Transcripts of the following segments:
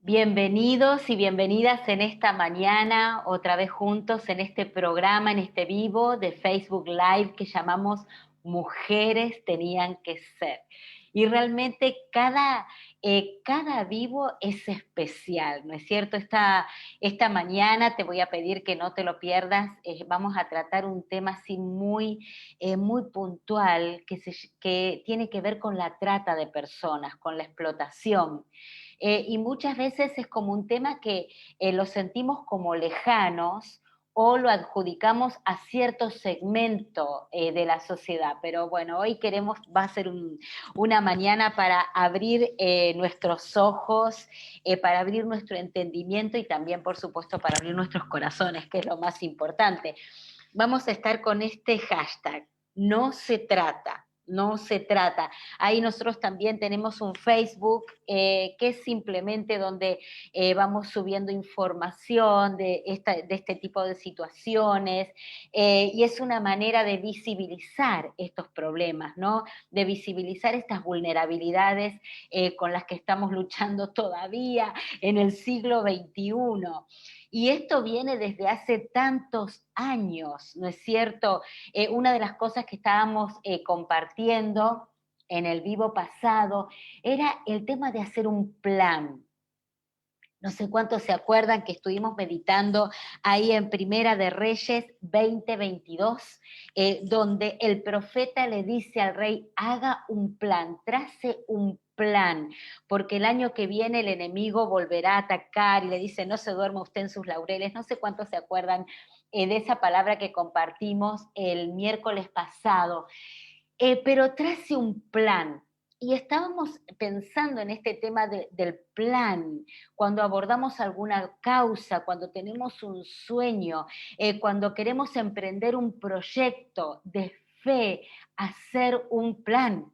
Bienvenidos y bienvenidas en esta mañana, otra vez juntos en este programa, en este vivo de Facebook Live que llamamos Mujeres Tenían que Ser. Y realmente cada vivo es especial, ¿no es cierto? Esta mañana te voy a pedir que no te lo pierdas. Vamos a tratar un tema así muy puntual que tiene que ver con la trata de personas, con la explotación. Y muchas veces es como un tema que lo sentimos como lejanos o lo adjudicamos a cierto segmento de la sociedad. Pero bueno, hoy va a ser una mañana para abrir nuestros ojos, para abrir nuestro entendimiento y también, por supuesto, para abrir nuestros corazones, que es lo más importante. Vamos a estar con este hashtag, no se trata. No se trata. Ahí nosotros también tenemos un Facebook que es simplemente donde vamos subiendo información de este tipo de situaciones y es una manera de visibilizar estos problemas, ¿no? De visibilizar estas vulnerabilidades con las que estamos luchando todavía en el siglo XXI. Y esto viene desde hace tantos años, ¿no es cierto? Una de las cosas que estábamos compartiendo en el vivo pasado era el tema de hacer un plan. No sé cuántos se acuerdan que estuvimos meditando ahí en Primera de Reyes 20:22, donde el profeta le dice al rey, haga un plan, trace un plan, porque el año que viene el enemigo volverá a atacar y le dice, no se duerma usted en sus laureles. No sé cuántos se acuerdan de esa palabra que compartimos el miércoles pasado. Pero trace un plan. Y estábamos pensando en este tema del plan, cuando abordamos alguna causa, cuando tenemos un sueño, cuando queremos emprender un proyecto de fe, hacer un plan.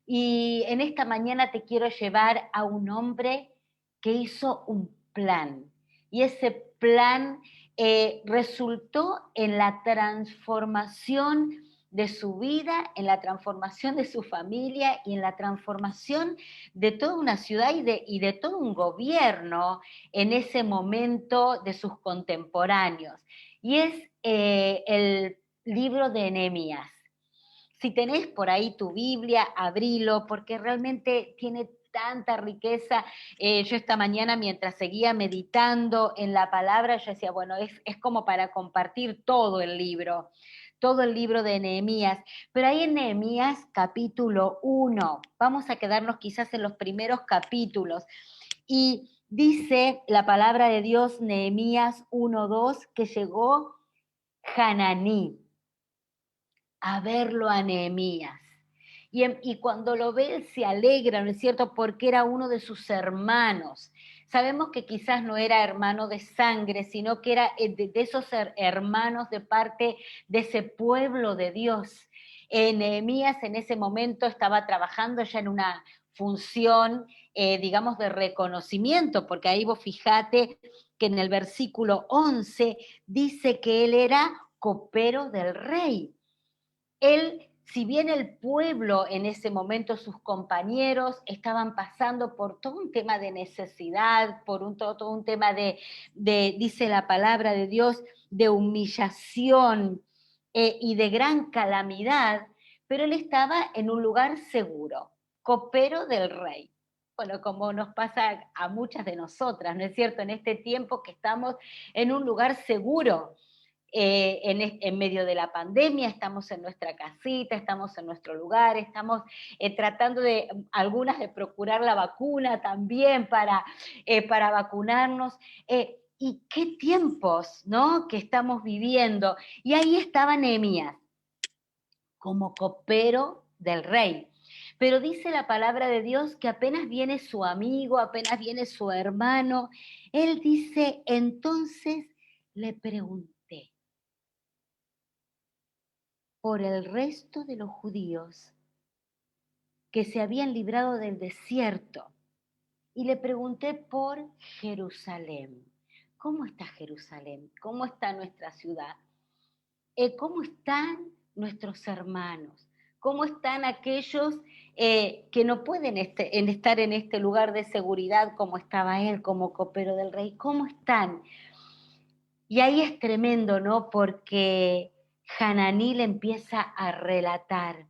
Y en esta mañana te quiero llevar a un hombre que hizo un plan. Y ese plan resultó en la transformación de su vida, en la transformación de su familia y en la transformación de toda una ciudad y de todo un gobierno en ese momento de sus contemporáneos. Y es el libro de Nehemías. Si tenés por ahí tu Biblia, abrilo, porque realmente tiene tanta riqueza. Yo esta mañana, mientras seguía meditando en la palabra, yo decía, bueno, es como para compartir todo el libro de Nehemías. Pero ahí en Nehemías capítulo 1, vamos a quedarnos quizás en los primeros capítulos. Y dice la palabra de Dios, Nehemías 1:2, que llegó Hananí a verlo a Nehemías. Y cuando lo ve, él se alegra, ¿no es cierto? Porque era uno de sus hermanos. Sabemos que quizás no era hermano de sangre, sino que era de esos hermanos de parte de ese pueblo de Dios. Nehemías en ese momento estaba trabajando ya en una función, digamos, de reconocimiento, porque ahí vos fijate que en el versículo 11 dice que él era copero del rey. Él, si bien el pueblo en ese momento, sus compañeros, estaban pasando por todo un tema de necesidad, por todo un tema dice la palabra de Dios, de humillación y de gran calamidad, pero él estaba en un lugar seguro, copero del rey. Bueno, como nos pasa a muchas de nosotras, ¿no es cierto? En este tiempo que estamos en un lugar seguro, en medio de la pandemia, estamos en nuestra casita, estamos en nuestro lugar, estamos tratando algunas de procurar la vacuna también para vacunarnos. Y qué tiempos, ¿no?, que estamos viviendo. Y ahí estaba Nehemías, como copero del rey. Pero dice la palabra de Dios que apenas viene su amigo, apenas viene su hermano, él dice, entonces le pregunté por el resto de los judíos que se habían librado del desierto y le pregunté por Jerusalén. ¿Cómo está Jerusalén? ¿Cómo está nuestra ciudad? ¿Cómo están nuestros hermanos? ¿Cómo están aquellos que no pueden estar en este lugar de seguridad como estaba él, como copero del rey? ¿Cómo están? Y ahí es tremendo, ¿no? Porque Hananí le empieza a relatar.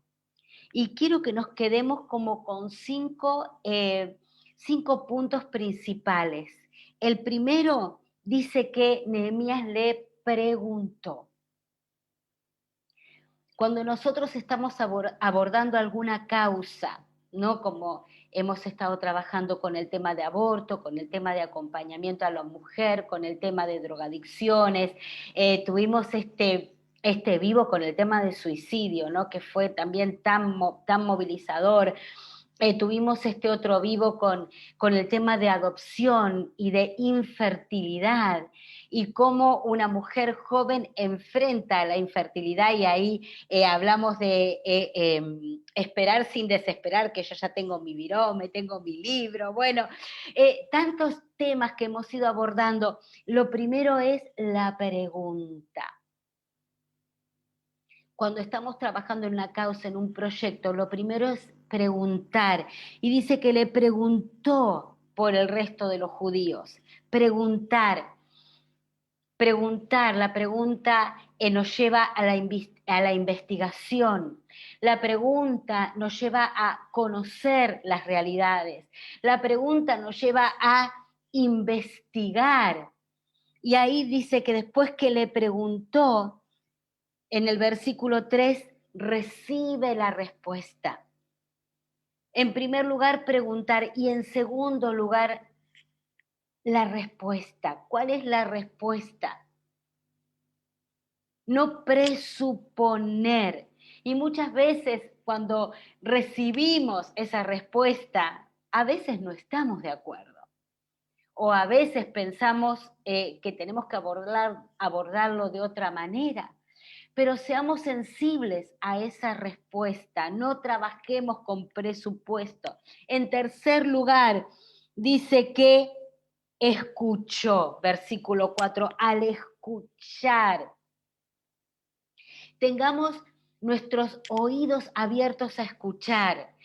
Y quiero que nos quedemos como con cinco puntos principales. El primero dice que Nehemías le preguntó. Cuando nosotros estamos abordando alguna causa, ¿no? Como hemos estado trabajando con el tema de aborto, con el tema de acompañamiento a la mujer, con el tema de drogadicciones, tuvimos este vivo con el tema de suicidio, ¿no? Que fue también tan movilizador. Tuvimos este otro vivo con el tema de adopción y de infertilidad y cómo una mujer joven enfrenta la infertilidad y ahí hablamos de esperar sin desesperar, que yo ya tengo mi virome, tengo mi libro, bueno, tantos temas que hemos ido abordando. Lo primero es la pregunta. Cuando estamos trabajando en una causa, en un proyecto, lo primero es preguntar. Y dice que le preguntó por el resto de los judíos. Preguntar. Preguntar, la pregunta nos lleva a la investigación. La pregunta nos lleva a conocer las realidades. La pregunta nos lleva a investigar. Y ahí dice que después que le preguntó, en el versículo 3 recibe la respuesta. En primer lugar, preguntar y en segundo lugar, la respuesta. ¿Cuál es la respuesta? No presuponer. Y muchas veces cuando recibimos esa respuesta, a veces no estamos de acuerdo. O a veces pensamos que tenemos que abordarlo de otra manera. Pero seamos sensibles a esa respuesta, no trabajemos con presupuesto. En tercer lugar, dice que escuchó, versículo 4, al escuchar. Tengamos nuestros oídos abiertos a escuchar.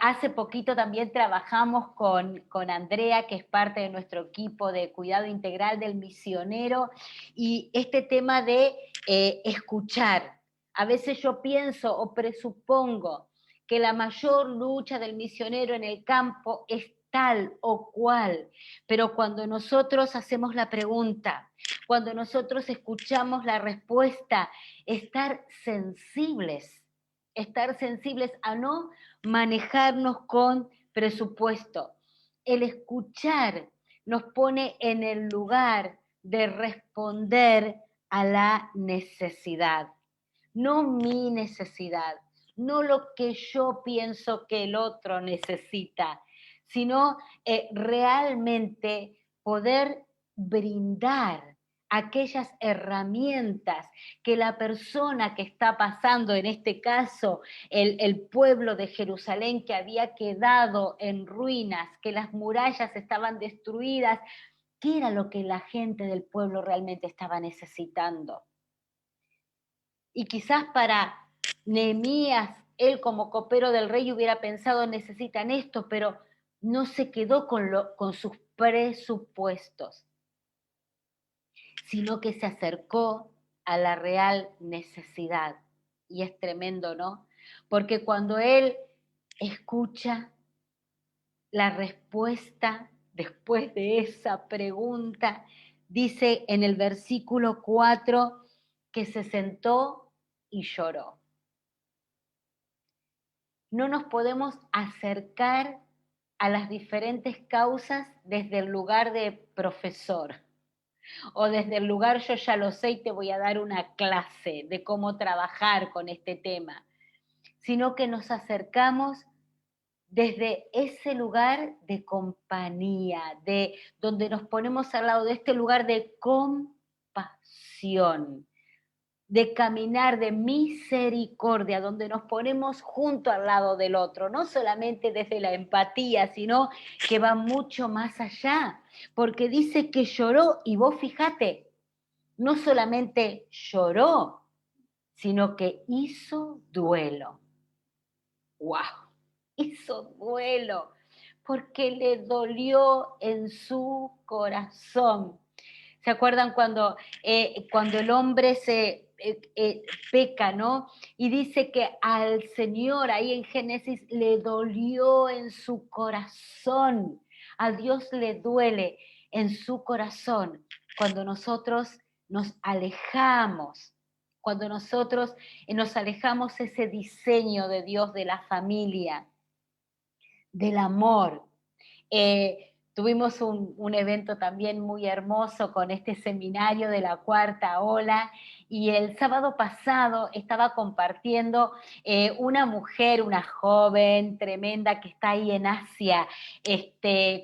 Hace poquito también trabajamos con Andrea, que es parte de nuestro equipo de cuidado integral del misionero, y este tema de escuchar. A veces yo pienso o presupongo que la mayor lucha del misionero en el campo es tal o cual, pero cuando nosotros hacemos la pregunta, cuando nosotros escuchamos la respuesta, estar sensibles a no manejarnos con presupuesto. El escuchar nos pone en el lugar de responder a la necesidad, no mi necesidad, no lo que yo pienso que el otro necesita, sino realmente poder brindar aquellas herramientas que la persona que está pasando, en este caso el pueblo de Jerusalén que había quedado en ruinas, que las murallas estaban destruidas, ¿qué era lo que la gente del pueblo realmente estaba necesitando? Y quizás para Nehemías, él como copero del rey hubiera pensado, necesitan esto, pero no se quedó con sus presupuestos, sino que se acercó a la real necesidad. Y es tremendo, ¿no? Porque cuando él escucha la respuesta después de esa pregunta, dice en el versículo 4 que se sentó y lloró. No nos podemos acercar a las diferentes causas desde el lugar de profesor o desde el lugar yo ya lo sé y te voy a dar una clase de cómo trabajar con este tema, sino que nos acercamos desde ese lugar de compañía, de donde nos ponemos al lado de este lugar de compasión, de caminar de misericordia, donde nos ponemos junto al lado del otro, no solamente desde la empatía, sino que va mucho más allá, porque dice que lloró, y vos fíjate, no solamente lloró, sino que hizo duelo. ¡Wow! Hizo duelo porque le dolió en su corazón. ¿Se acuerdan cuando el hombre peca, ¿no? Y dice que al Señor ahí en Génesis le dolió en su corazón. A Dios le duele en su corazón cuando nosotros nos alejamos, cuando nosotros nos alejamos ese diseño de Dios, de la familia, del amor. Tuvimos un evento también muy hermoso con este seminario de la cuarta ola y el sábado pasado estaba compartiendo una mujer, una joven tremenda que está ahí en Asia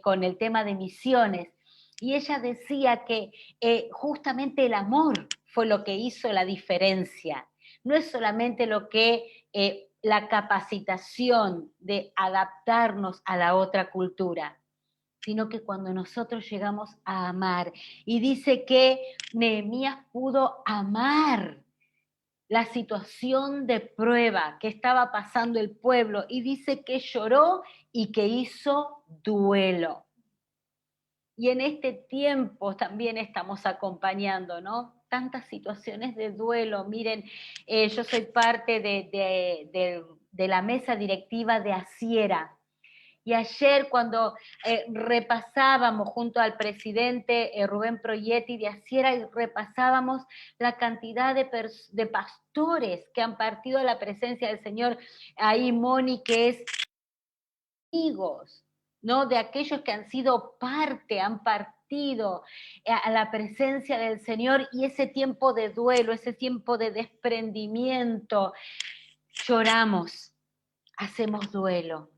con el tema de misiones. Y ella decía que justamente el amor fue lo que hizo la diferencia. No es solamente lo que la capacitación de adaptarnos a la otra cultura, sino que cuando nosotros llegamos a amar, y dice que Nehemías pudo amar la situación de prueba que estaba pasando el pueblo, y dice que lloró y que hizo duelo. Y en este tiempo también estamos acompañando, ¿no? Tantas situaciones de duelo. Miren, yo soy parte de la mesa directiva de Asiera. Y ayer cuando repasábamos junto al presidente Rubén Proietti de Asiera, y repasábamos la cantidad de pastores que han partido a la presencia del Señor, ahí Moni, que es amigos, ¿no? De aquellos que han sido parte, han partido a la presencia del Señor, y ese tiempo de duelo, ese tiempo de desprendimiento, lloramos, hacemos duelo,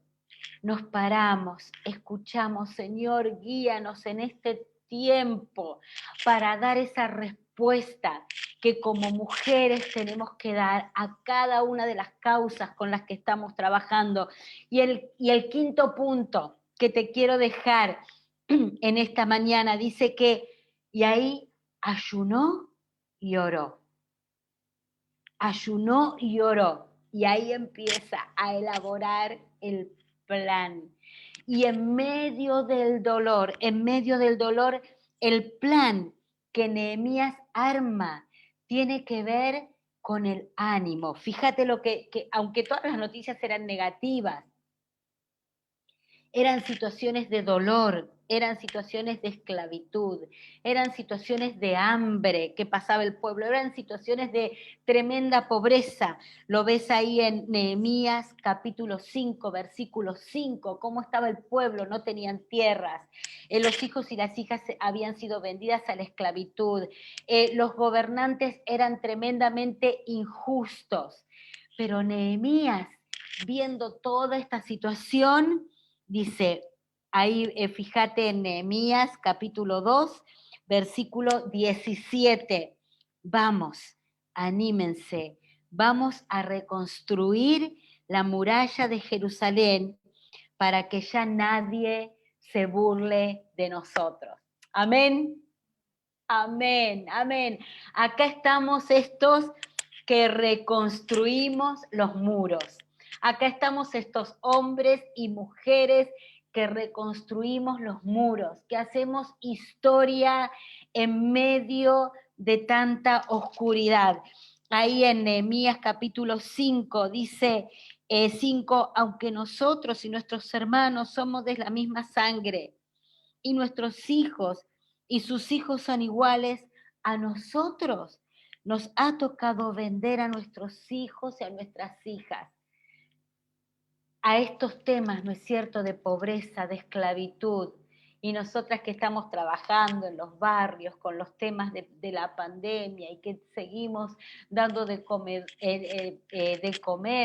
nos paramos, escuchamos, Señor, guíanos en este tiempo para dar esa respuesta que como mujeres tenemos que dar a cada una de las causas con las que estamos trabajando. Y el quinto punto que te quiero dejar en esta mañana dice que, y ahí ayunó y oró. Ayunó y oró. Y ahí empieza a elaborar el plan. Y en medio del dolor, el plan que Nehemías arma tiene que ver con el ánimo. Fíjate lo que aunque todas las noticias eran negativas, eran situaciones de dolor, eran situaciones de esclavitud, eran situaciones de hambre que pasaba el pueblo, eran situaciones de tremenda pobreza. Lo ves ahí en Nehemías capítulo 5, versículo 5, cómo estaba el pueblo, no tenían tierras. Los hijos y las hijas habían sido vendidas a la esclavitud. Los gobernantes eran tremendamente injustos. Pero Nehemías, viendo toda esta situación, dice, ahí fíjate en Nehemías capítulo 2, versículo 17. Vamos, anímense, vamos a reconstruir la muralla de Jerusalén para que ya nadie se burle de nosotros. Amén, amén, amén. Acá estamos estos que reconstruimos los muros. Acá estamos estos hombres y mujeres que reconstruimos los muros, que hacemos historia en medio de tanta oscuridad. Ahí en Nehemías capítulo 5 dice 5, aunque nosotros y nuestros hermanos somos de la misma sangre, y nuestros hijos y sus hijos son iguales a nosotros, nos ha tocado vender a nuestros hijos y a nuestras hijas a estos temas, ¿no es cierto?, de pobreza, de esclavitud. Y nosotras que estamos trabajando en los barrios con los temas de la pandemia y que seguimos dando de comer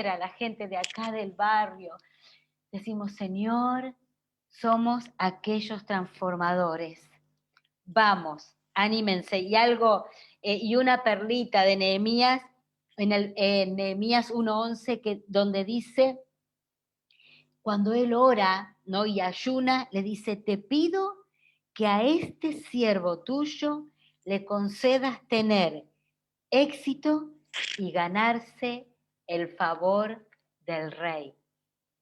a la gente de acá del barrio, decimos, Señor, somos aquellos transformadores. Vamos, anímense. Y una perlita de Nehemías, en Nehemías 1:11, donde dice, cuando él ora, ¿no?, y ayuna, le dice, te pido que a este siervo tuyo le concedas tener éxito y ganarse el favor del rey.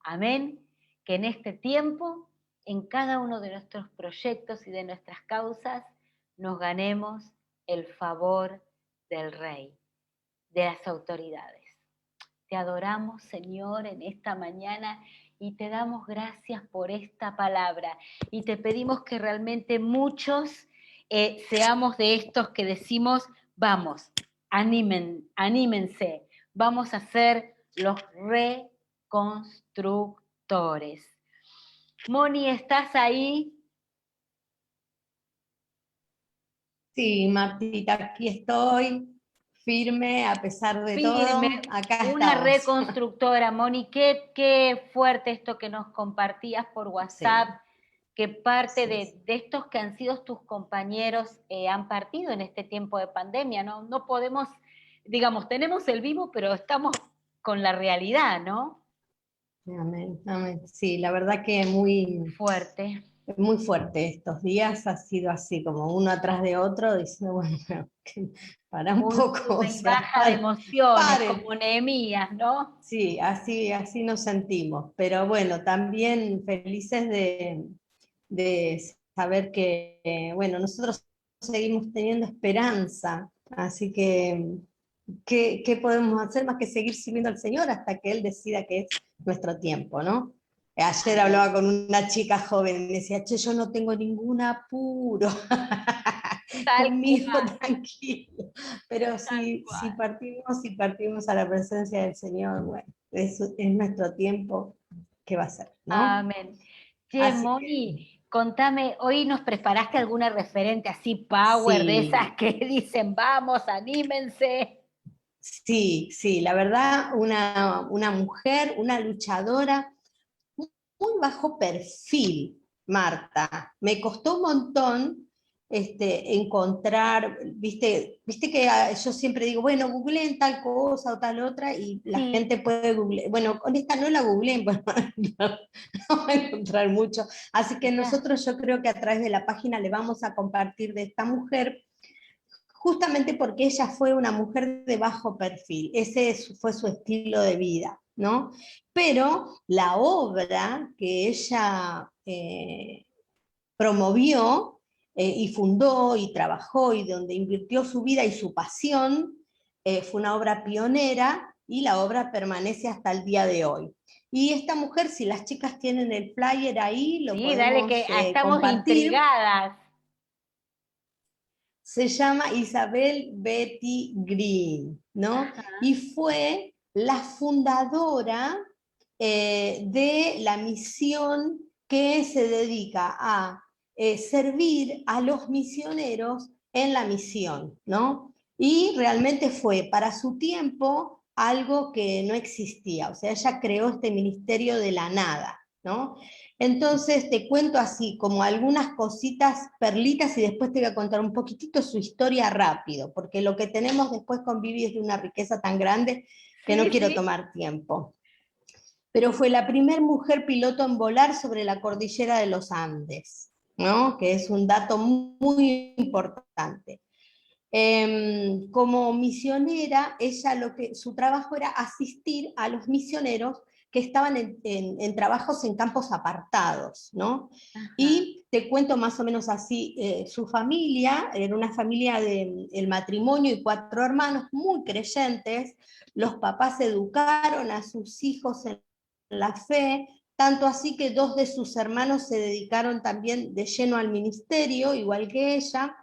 Amén. Que en este tiempo, en cada uno de nuestros proyectos y de nuestras causas, nos ganemos el favor del Rey, de las autoridades. Te adoramos, Señor, en esta mañana y te damos gracias por esta palabra. Y te pedimos que realmente muchos seamos de estos que decimos, vamos, anímense, vamos a ser los reconstructores. Moni, ¿estás ahí? Sí, Martita, aquí estoy, firme a pesar de Firme, todo, acá una estamos. reconstructora, Moni, qué fuerte esto que nos compartías por WhatsApp, Sí, que parte sí, de estos que han sido tus compañeros han partido en este tiempo de pandemia, ¿no? No podemos, digamos, tenemos el vivo, pero estamos con la realidad, ¿no? amén, amén. Sí, la verdad que muy, Fuerte. muy fuerte estos días, ha sido así, como uno atrás de otro, diciendo, bueno, para un Un poco, sube o y sea, baja de emociones, paren. como Nehemías, ¿no? Sí, así nos sentimos, pero bueno, también felices de saber que, bueno, nosotros seguimos teniendo esperanza, así que, ¿qué podemos hacer más que seguir sirviendo al Señor hasta que Él decida que es nuestro tiempo, ¿no? Ayer Amén. hablaba con una chica joven y me decía, che, yo no tengo ningún apuro, Tal conmigo cual, tranquilo, pero tal cual. si partimos a la presencia del Señor, bueno, es nuestro tiempo, ¿qué va a ser, no? Amén. Che, Así que Moni, contame, hoy nos preparaste alguna referente así power de esas sí, que dicen, vamos, anímense. sí, la verdad, una mujer, una luchadora, muy bajo perfil, Marta. Me costó un montón encontrar, viste que yo siempre digo, bueno, googleen tal cosa o tal otra, y la Sí, gente puede googlear. Bueno, con esta no la googleen, pues no va a encontrar mucho. Así que mirá, nosotros yo creo que a través de la página le vamos a compartir de esta mujer, justamente porque ella fue una mujer de bajo perfil, ese fue su estilo de vida, ¿no? Pero la obra que ella promovió y fundó y trabajó y donde invirtió su vida y su pasión, fue una obra pionera y la obra permanece hasta el día de hoy. Y esta mujer, si las chicas tienen el flyer ahí, lo sí, dale que podemos estamos compartir. intrigadas. Se llama Isabel Betty Green, ¿no? Ajá, Y fue la fundadora de la misión que se dedica a servir a los misioneros en la misión, ¿no? Y realmente fue para su tiempo algo que no existía, o sea, ella creó este ministerio de la nada, ¿no? Entonces te cuento así como algunas cositas, perlitas, y después te voy a contar un poquitito su historia rápido, porque lo que tenemos después con Vivi es de una riqueza tan grande que no sí, quiero sí. tomar tiempo. Pero fue la primera mujer piloto en volar sobre la cordillera de los Andes, ¿no? Que es un dato muy importante. Como misionera, ella su trabajo era asistir a los misioneros que estaban en trabajos en campos apartados, ¿no? Ajá, Y te cuento más o menos así, su familia, era una familia de el matrimonio y 4 hermanos muy creyentes, los papás educaron a sus hijos en la fe, tanto así que 2 de sus hermanos se dedicaron también de lleno al ministerio, igual que ella,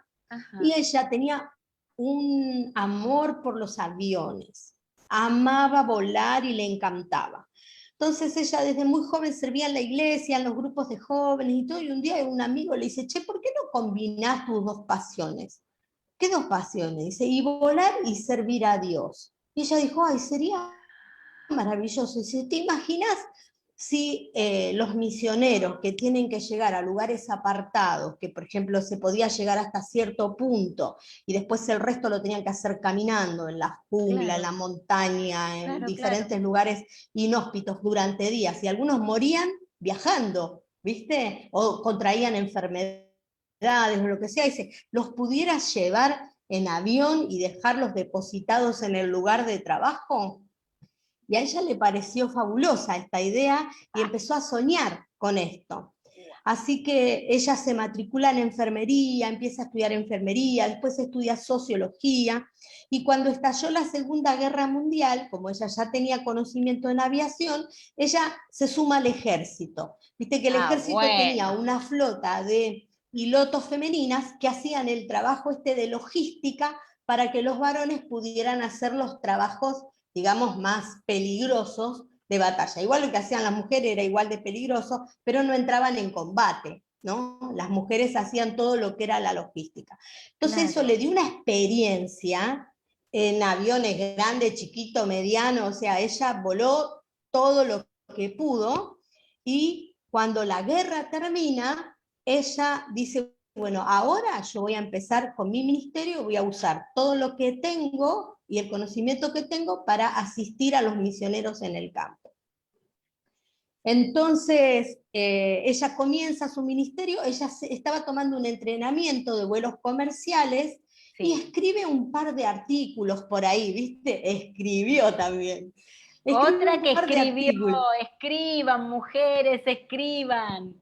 y ajá. ella tenía un amor por los aviones, amaba volar y le encantaba. Entonces ella desde muy joven servía en la iglesia, en los grupos de jóvenes y todo, y un día un amigo le dice, che, ¿por qué no combinás tus 2 pasiones? ¿Qué 2 pasiones? Dice, y volar y servir a Dios. Y ella dijo, ay, sería maravilloso. Y si te imaginas si los misioneros que tienen que llegar a lugares apartados, que por ejemplo se podía llegar hasta cierto punto y después el resto lo tenían que hacer caminando en la jungla, en Claro, la montaña, en claro, claro. diferentes lugares inhóspitos durante días, y algunos morían viajando, ¿viste? O contraían enfermedades o lo que sea, y se los pudieras llevar en avión y dejarlos depositados en el lugar de trabajo. Y a ella le pareció fabulosa esta idea y empezó a soñar con esto. Así que ella se matricula en enfermería, empieza a estudiar enfermería, después estudia sociología, y cuando estalló la Segunda Guerra Mundial, como ella ya tenía conocimiento en aviación, ella se suma al ejército. Viste que el ejército tenía una flota de pilotos femeninas que hacían el trabajo de logística para que los varones pudieran hacer los trabajos, digamos, más peligrosos de batalla. Igual lo que hacían las mujeres era igual de peligroso, pero no entraban en combate, ¿no? Las mujeres hacían todo lo que era la logística. Entonces eso le dio una experiencia en aviones grandes, chiquito, mediano, o sea, ella voló todo lo que pudo, y cuando la guerra termina, ella dice, bueno, ahora yo voy a empezar con mi ministerio, voy a usar todo lo que tengo y el conocimiento que tengo para asistir a los misioneros en el campo. Entonces, ella comienza su ministerio, ella estaba tomando un entrenamiento de vuelos comerciales, sí, y escribe un par de artículos por ahí, ¿viste? Escribió también. Otra que escribió, escriban, mujeres, escriban.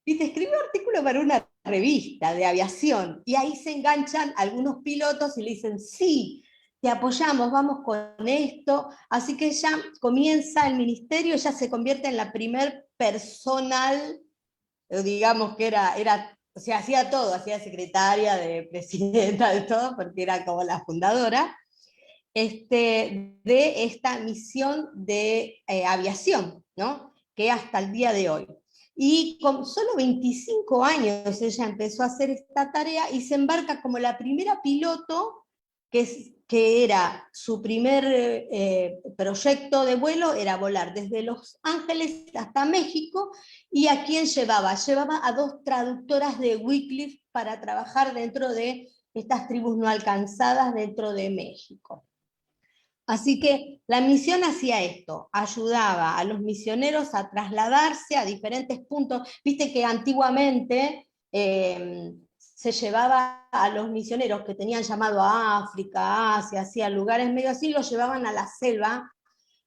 ¿Viste? Escribió un artículo para una revista de aviación, y ahí se enganchan algunos pilotos y le dicen, sí, te apoyamos, vamos con esto. Así que ella comienza el ministerio, ella se convierte en la primer personal, digamos que era, o sea, hacía todo, hacía secretaria, de presidenta, de todo, porque era como la fundadora de esta misión de aviación, ¿no? Que hasta el día de hoy. Y con solo 25 años ella empezó a hacer esta tarea y se embarca como la primera piloto, que era su primer proyecto de vuelo, era volar desde Los Ángeles hasta México. ¿Y a quién llevaba? Llevaba a 2 traductoras de Wycliffe para trabajar dentro de estas tribus no alcanzadas dentro de México. Así que la misión hacía esto, ayudaba a los misioneros a trasladarse a diferentes puntos. Viste que antiguamente se llevaba a los misioneros que tenían llamado a África, a Asia, hacia lugares medio así, los llevaban a la selva,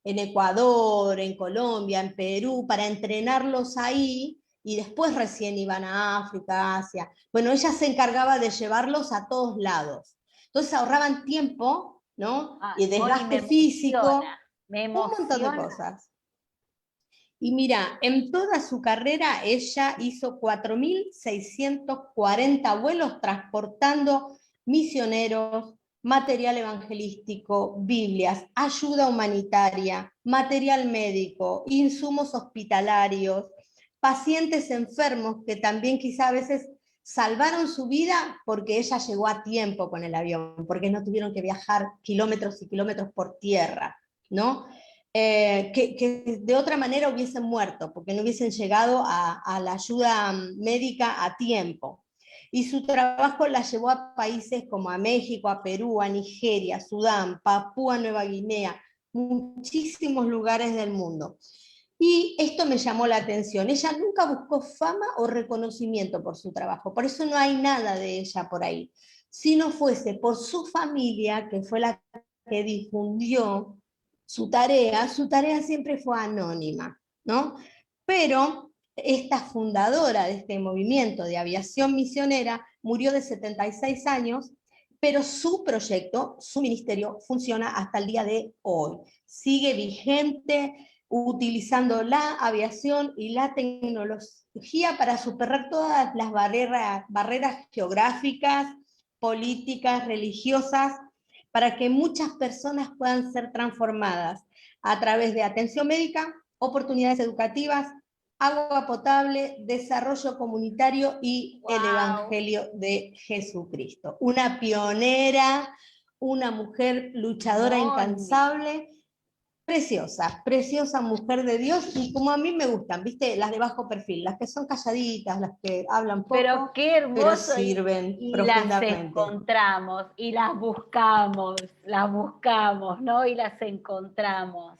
en Ecuador, en Colombia, en Perú, para entrenarlos ahí, y después recién iban a África, Asia. Bueno, ella se encargaba de llevarlos a todos lados. Entonces ahorraban tiempo, ¿no? Y desgaste físico, un montón de cosas. Y mira, en toda su carrera ella hizo 4.640 vuelos transportando misioneros, material evangelístico, Biblias, ayuda humanitaria, material médico, insumos hospitalarios, pacientes enfermos que también quizá a veces salvaron su vida porque ella llegó a tiempo con el avión, porque no tuvieron que viajar kilómetros y kilómetros por tierra, ¿no? Que de otra manera hubiesen muerto, porque no hubiesen llegado a la ayuda médica a tiempo. Y su trabajo la llevó a países como a México, a Perú, a Nigeria, Sudán, Papúa Nueva Guinea, muchísimos lugares del mundo. Y esto me llamó la atención. Ella nunca buscó fama o reconocimiento por su trabajo, por eso no hay nada de ella por ahí. Si no fuese por su familia, que fue la que difundió su tarea siempre fue anónima, ¿no? Pero esta fundadora de este movimiento de aviación misionera murió de 76 años, pero su proyecto, su ministerio, funciona hasta el día de hoy. Sigue vigente, utilizando la aviación y la tecnología para superar todas las barreras geográficas, políticas, religiosas, para que muchas personas puedan ser transformadas a través de atención médica, oportunidades educativas, agua potable, desarrollo comunitario y el Evangelio de Jesucristo. Una pionera, una mujer luchadora incansable, preciosa, preciosa mujer de Dios, y como a mí me gustan, ¿viste? Las de bajo perfil, las que son calladitas, las que hablan poco, pero qué hermoso, pero sirven y profundamente. las encontramos, y las buscamos, ¿no? Y las encontramos.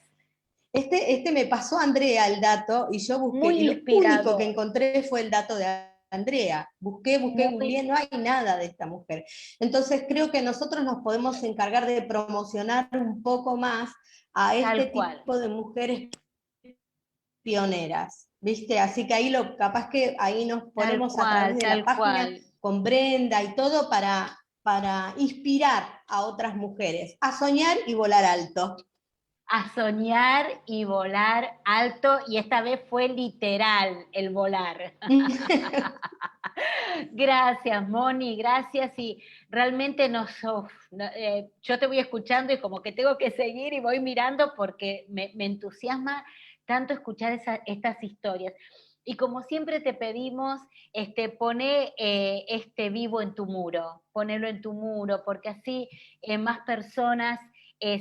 Me pasó Andrea el dato, y yo busqué, Muy y lo inspirador. único que encontré fue el dato de Andrea. Busqué, googleé, no hay nada de esta mujer. Entonces creo que nosotros nos podemos encargar de promocionar un poco más a este tipo de mujeres pioneras, ¿viste? Así que ahí capaz que ahí nos ponemos a través de la página con Brenda y todo para inspirar a otras mujeres a soñar y volar alto. A soñar y volar alto, y esta vez fue literal el volar. Gracias, Moni, gracias, y realmente yo te voy escuchando y como que tengo que seguir y voy mirando porque me entusiasma tanto escuchar estas historias. Y como siempre te pedimos, poné este vivo en tu muro, ponelo en tu muro, porque así más personas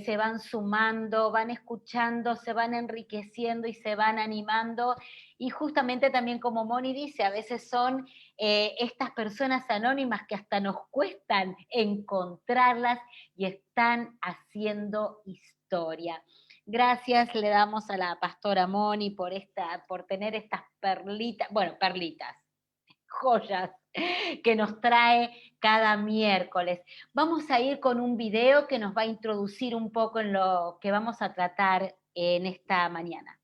se van sumando, van escuchando, se van enriqueciendo y se van animando. Y justamente también como Moni dice, a veces son estas personas anónimas que hasta nos cuestan encontrarlas y están haciendo historia. Gracias le damos a la pastora Moni por tener estas perlitas, joyas que nos trae cada miércoles. Vamos a ir con un video que nos va a introducir un poco en lo que vamos a tratar en esta mañana.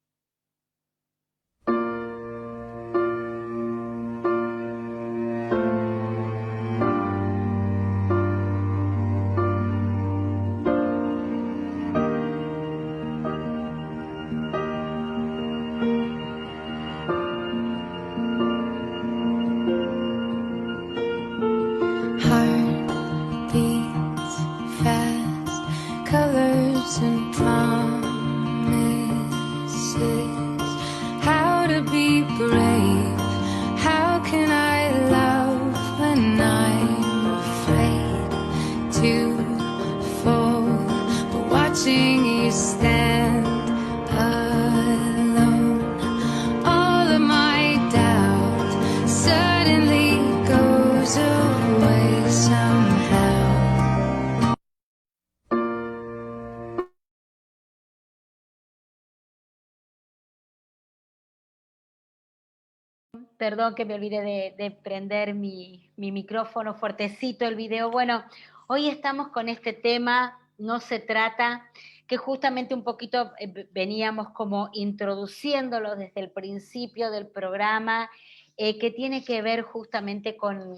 Perdón que me olvidé de prender mi micrófono fuertecito el video. Bueno, hoy estamos con este tema, no se trata, que justamente un poquito veníamos como introduciéndolo desde el principio del programa, que tiene que ver justamente con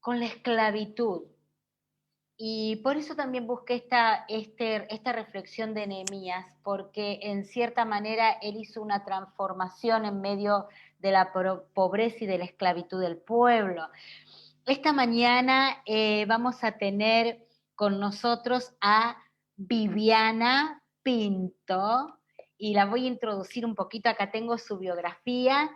la esclavitud. Y por eso también busqué esta reflexión de Nehemías, porque en cierta manera él hizo una transformación en medio de la pobreza y de la esclavitud del pueblo. Esta mañana vamos a tener con nosotros a Viviana Pinto, y la voy a introducir un poquito, acá tengo su biografía.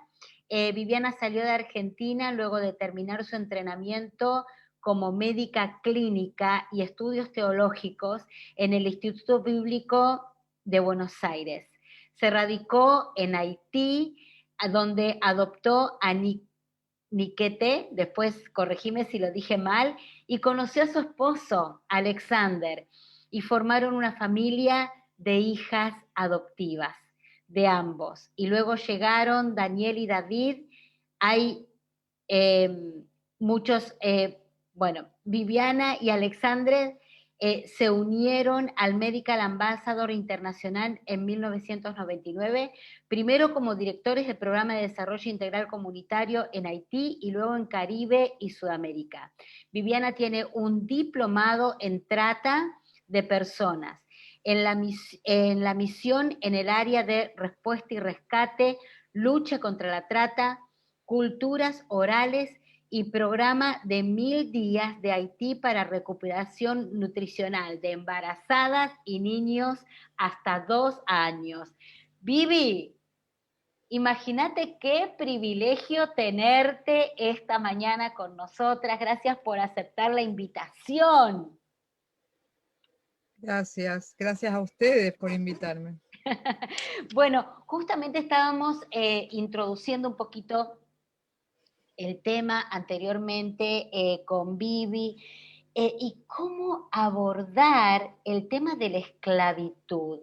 Viviana salió de Argentina luego de terminar su entrenamiento como médica clínica y estudios teológicos en el Instituto Bíblico de Buenos Aires. Se radicó en Haití, donde adoptó a Niquete, después corregime si lo dije mal, y conoció a su esposo, Alexander, y formaron una familia de hijas adoptivas de ambos. Y luego llegaron Daniel y David. Hay muchos, Viviana y Alexandre se unieron al Medical Ambassador Internacional en 1999, primero como directores del Programa de Desarrollo Integral Comunitario en Haití y luego en Caribe y Sudamérica. Viviana tiene un diplomado en trata de personas, en la misión en el área de respuesta y rescate, lucha contra la trata, culturas orales y programa de 1000 días de Haití para recuperación nutricional de embarazadas y niños hasta 2 años. Vivi, imagínate qué privilegio tenerte esta mañana con nosotras. Gracias por aceptar la invitación. Gracias a ustedes por invitarme. Bueno, justamente estábamos introduciendo un poquito el tema anteriormente con Vivi, y cómo abordar el tema de la esclavitud.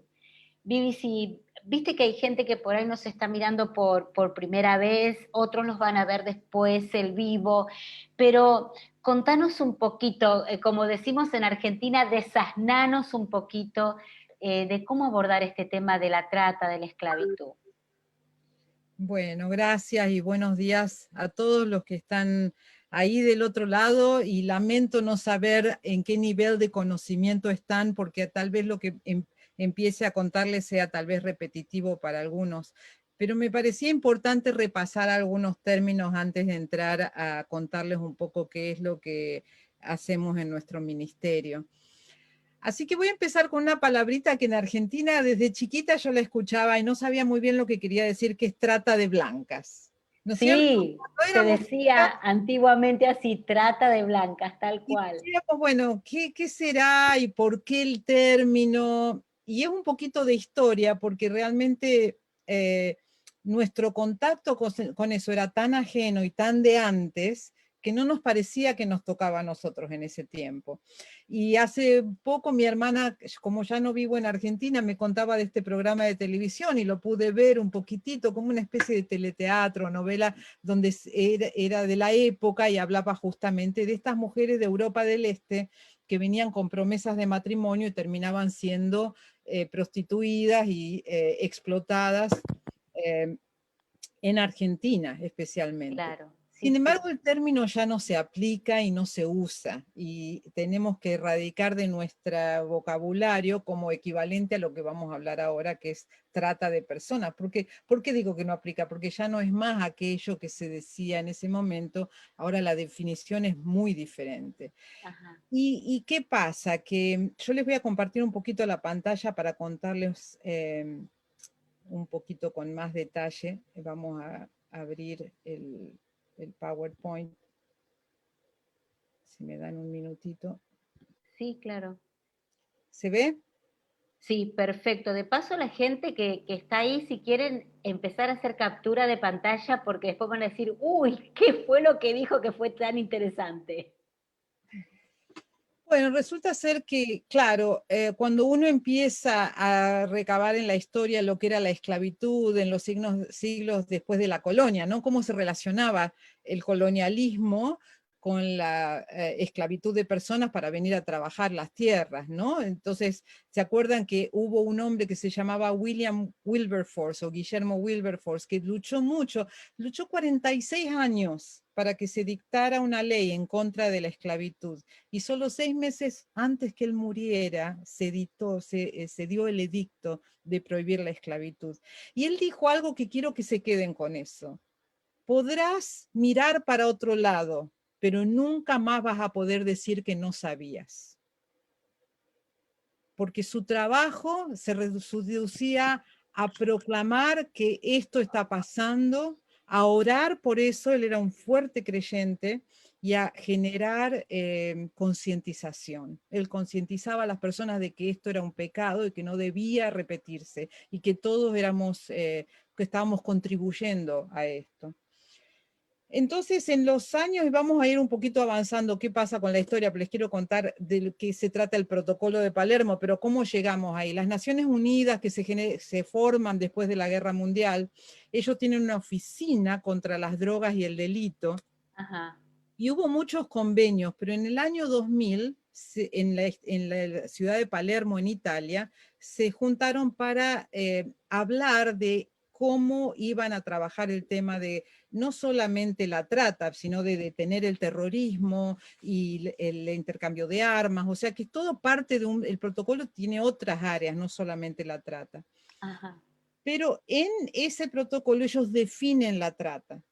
Vivi, si viste que hay gente que por ahí nos está mirando por primera vez, otros los van a ver después, el vivo, pero contanos un poquito, como decimos en Argentina, desasnanos un poquito de cómo abordar este tema de la trata, de la esclavitud. Bueno, gracias y buenos días a todos los que están ahí del otro lado, y lamento no saber en qué nivel de conocimiento están, porque tal vez lo que empiece a contarles sea tal vez repetitivo para algunos. Pero me parecía importante repasar algunos términos antes de entrar a contarles un poco qué es lo que hacemos en nuestro ministerio. Así que voy a empezar con una palabrita que en Argentina desde chiquita yo la escuchaba y no sabía muy bien lo que quería decir, que es trata de blancas. ¿No es cierto? Sí, Cuando se éramos decía antiguamente así, trata de blancas, tal y cual. decíamos, bueno, ¿qué será y por qué el término? Y es un poquito de historia, porque realmente nuestro contacto con eso era tan ajeno y tan de antes, que no nos parecía que nos tocaba a nosotros en ese tiempo. Y hace poco mi hermana, como ya no vivo en Argentina, me contaba de este programa de televisión y lo pude ver un poquitito como una especie de teleteatro, novela, donde era de la época y hablaba justamente de estas mujeres de Europa del Este que venían con promesas de matrimonio y terminaban siendo prostituidas y explotadas eh, en Argentina especialmente. Claro, sí, Sin sí. embargo, el término ya no se aplica y no se usa, y tenemos que erradicar de nuestro vocabulario como equivalente a lo que vamos a hablar ahora, que es trata de personas. ¿Por qué digo que no aplica? Porque ya no es más aquello que se decía en ese momento, ahora la definición es muy diferente. Ajá. ¿Y qué pasa? Que yo les voy a compartir un poquito la pantalla para contarles un poquito con más detalle. Vamos a abrir el PowerPoint, si me dan un minutito. Sí, claro. ¿Se ve? Sí, perfecto. De paso, la gente que está ahí, si quieren empezar a hacer captura de pantalla, porque después van a decir, uy, ¿qué fue lo que dijo que fue tan interesante? Bueno, resulta ser que, claro, cuando uno empieza a recabar en la historia lo que era la esclavitud en los siglos después de la colonia, ¿no? Cómo se relacionaba el colonialismo con la esclavitud de personas para venir a trabajar las tierras, ¿no? Entonces, ¿se acuerdan que hubo un hombre que se llamaba William Wilberforce o Guillermo Wilberforce, que luchó mucho, luchó 46 años para que se dictara una ley en contra de la esclavitud? Y solo 6 meses antes que él muriera se dio el edicto de prohibir la esclavitud. Y él dijo algo que quiero que se queden con eso: podrás mirar para otro lado, pero nunca más vas a poder decir que no sabías. Porque su trabajo se reducía a proclamar que esto está pasando, a orar por eso. Él era un fuerte creyente, y a generar concientización. Él concientizaba a las personas de que esto era un pecado y que no debía repetirse, y que todos que estábamos contribuyendo a esto. Entonces, en los años, y vamos a ir un poquito avanzando, qué pasa con la historia, pero les quiero contar de qué se trata el Protocolo de Palermo, pero cómo llegamos ahí. Las Naciones Unidas, que se forman después de la Guerra Mundial, ellos tienen una oficina contra las drogas y el delito, Ajá. y hubo muchos convenios, pero en el año 2000, en la ciudad de Palermo, en Italia, se juntaron para hablar de cómo iban a trabajar el tema de no solamente la trata, sino de detener el terrorismo y el intercambio de armas. O sea que todo parte el protocolo tiene otras áreas, no solamente la trata. Ajá. Pero en ese protocolo ellos definen la trata.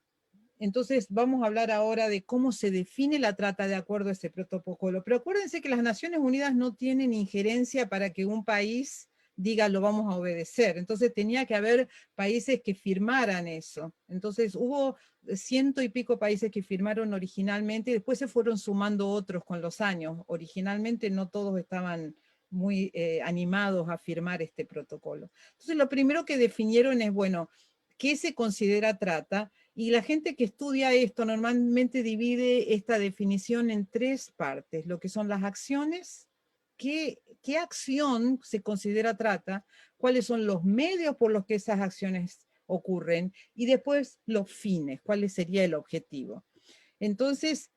Entonces vamos a hablar ahora de cómo se define la trata de acuerdo a ese protocolo. Pero acuérdense que las Naciones Unidas no tienen injerencia para que un país diga lo vamos a obedecer. Entonces tenía que haber países que firmaran eso. Entonces hubo 100 y pico países que firmaron originalmente, y después se fueron sumando otros con los años. Originalmente no todos estaban muy animados a firmar este protocolo. Entonces lo primero que definieron es, bueno, ¿qué se considera trata? Y la gente que estudia esto normalmente divide esta definición en 3 partes: lo que son las acciones, qué acción se considera trata, cuáles son los medios por los que esas acciones ocurren, y después los fines, cuál sería el objetivo. Entonces,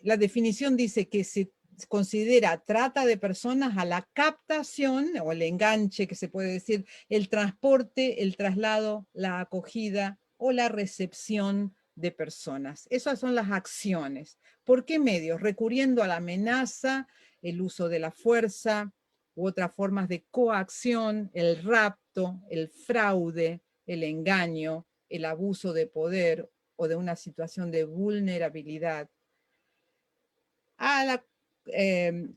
la definición dice que se considera trata de personas a la captación o el enganche, que se puede decir, el transporte, el traslado, la acogida o la recepción de personas. Esas son las acciones. ¿Por qué medios? Recurriendo a la amenaza, el uso de la fuerza u otras formas de coacción, el rapto, el fraude, el engaño, el abuso de poder o de una situación de vulnerabilidad, a la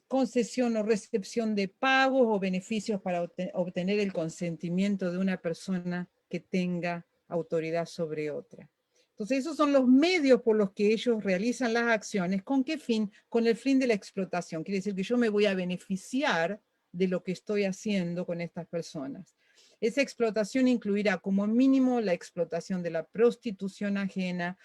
concesión o recepción de pagos o beneficios para obtener el consentimiento de una persona que tenga autoridad sobre otra. Entonces esos son los medios por los que ellos realizan las acciones. ¿Con qué fin? Con el fin de la explotación. Quiere decir que yo me voy a beneficiar de lo que estoy haciendo con estas personas. Esa explotación incluirá como mínimo la explotación de la prostitución ajena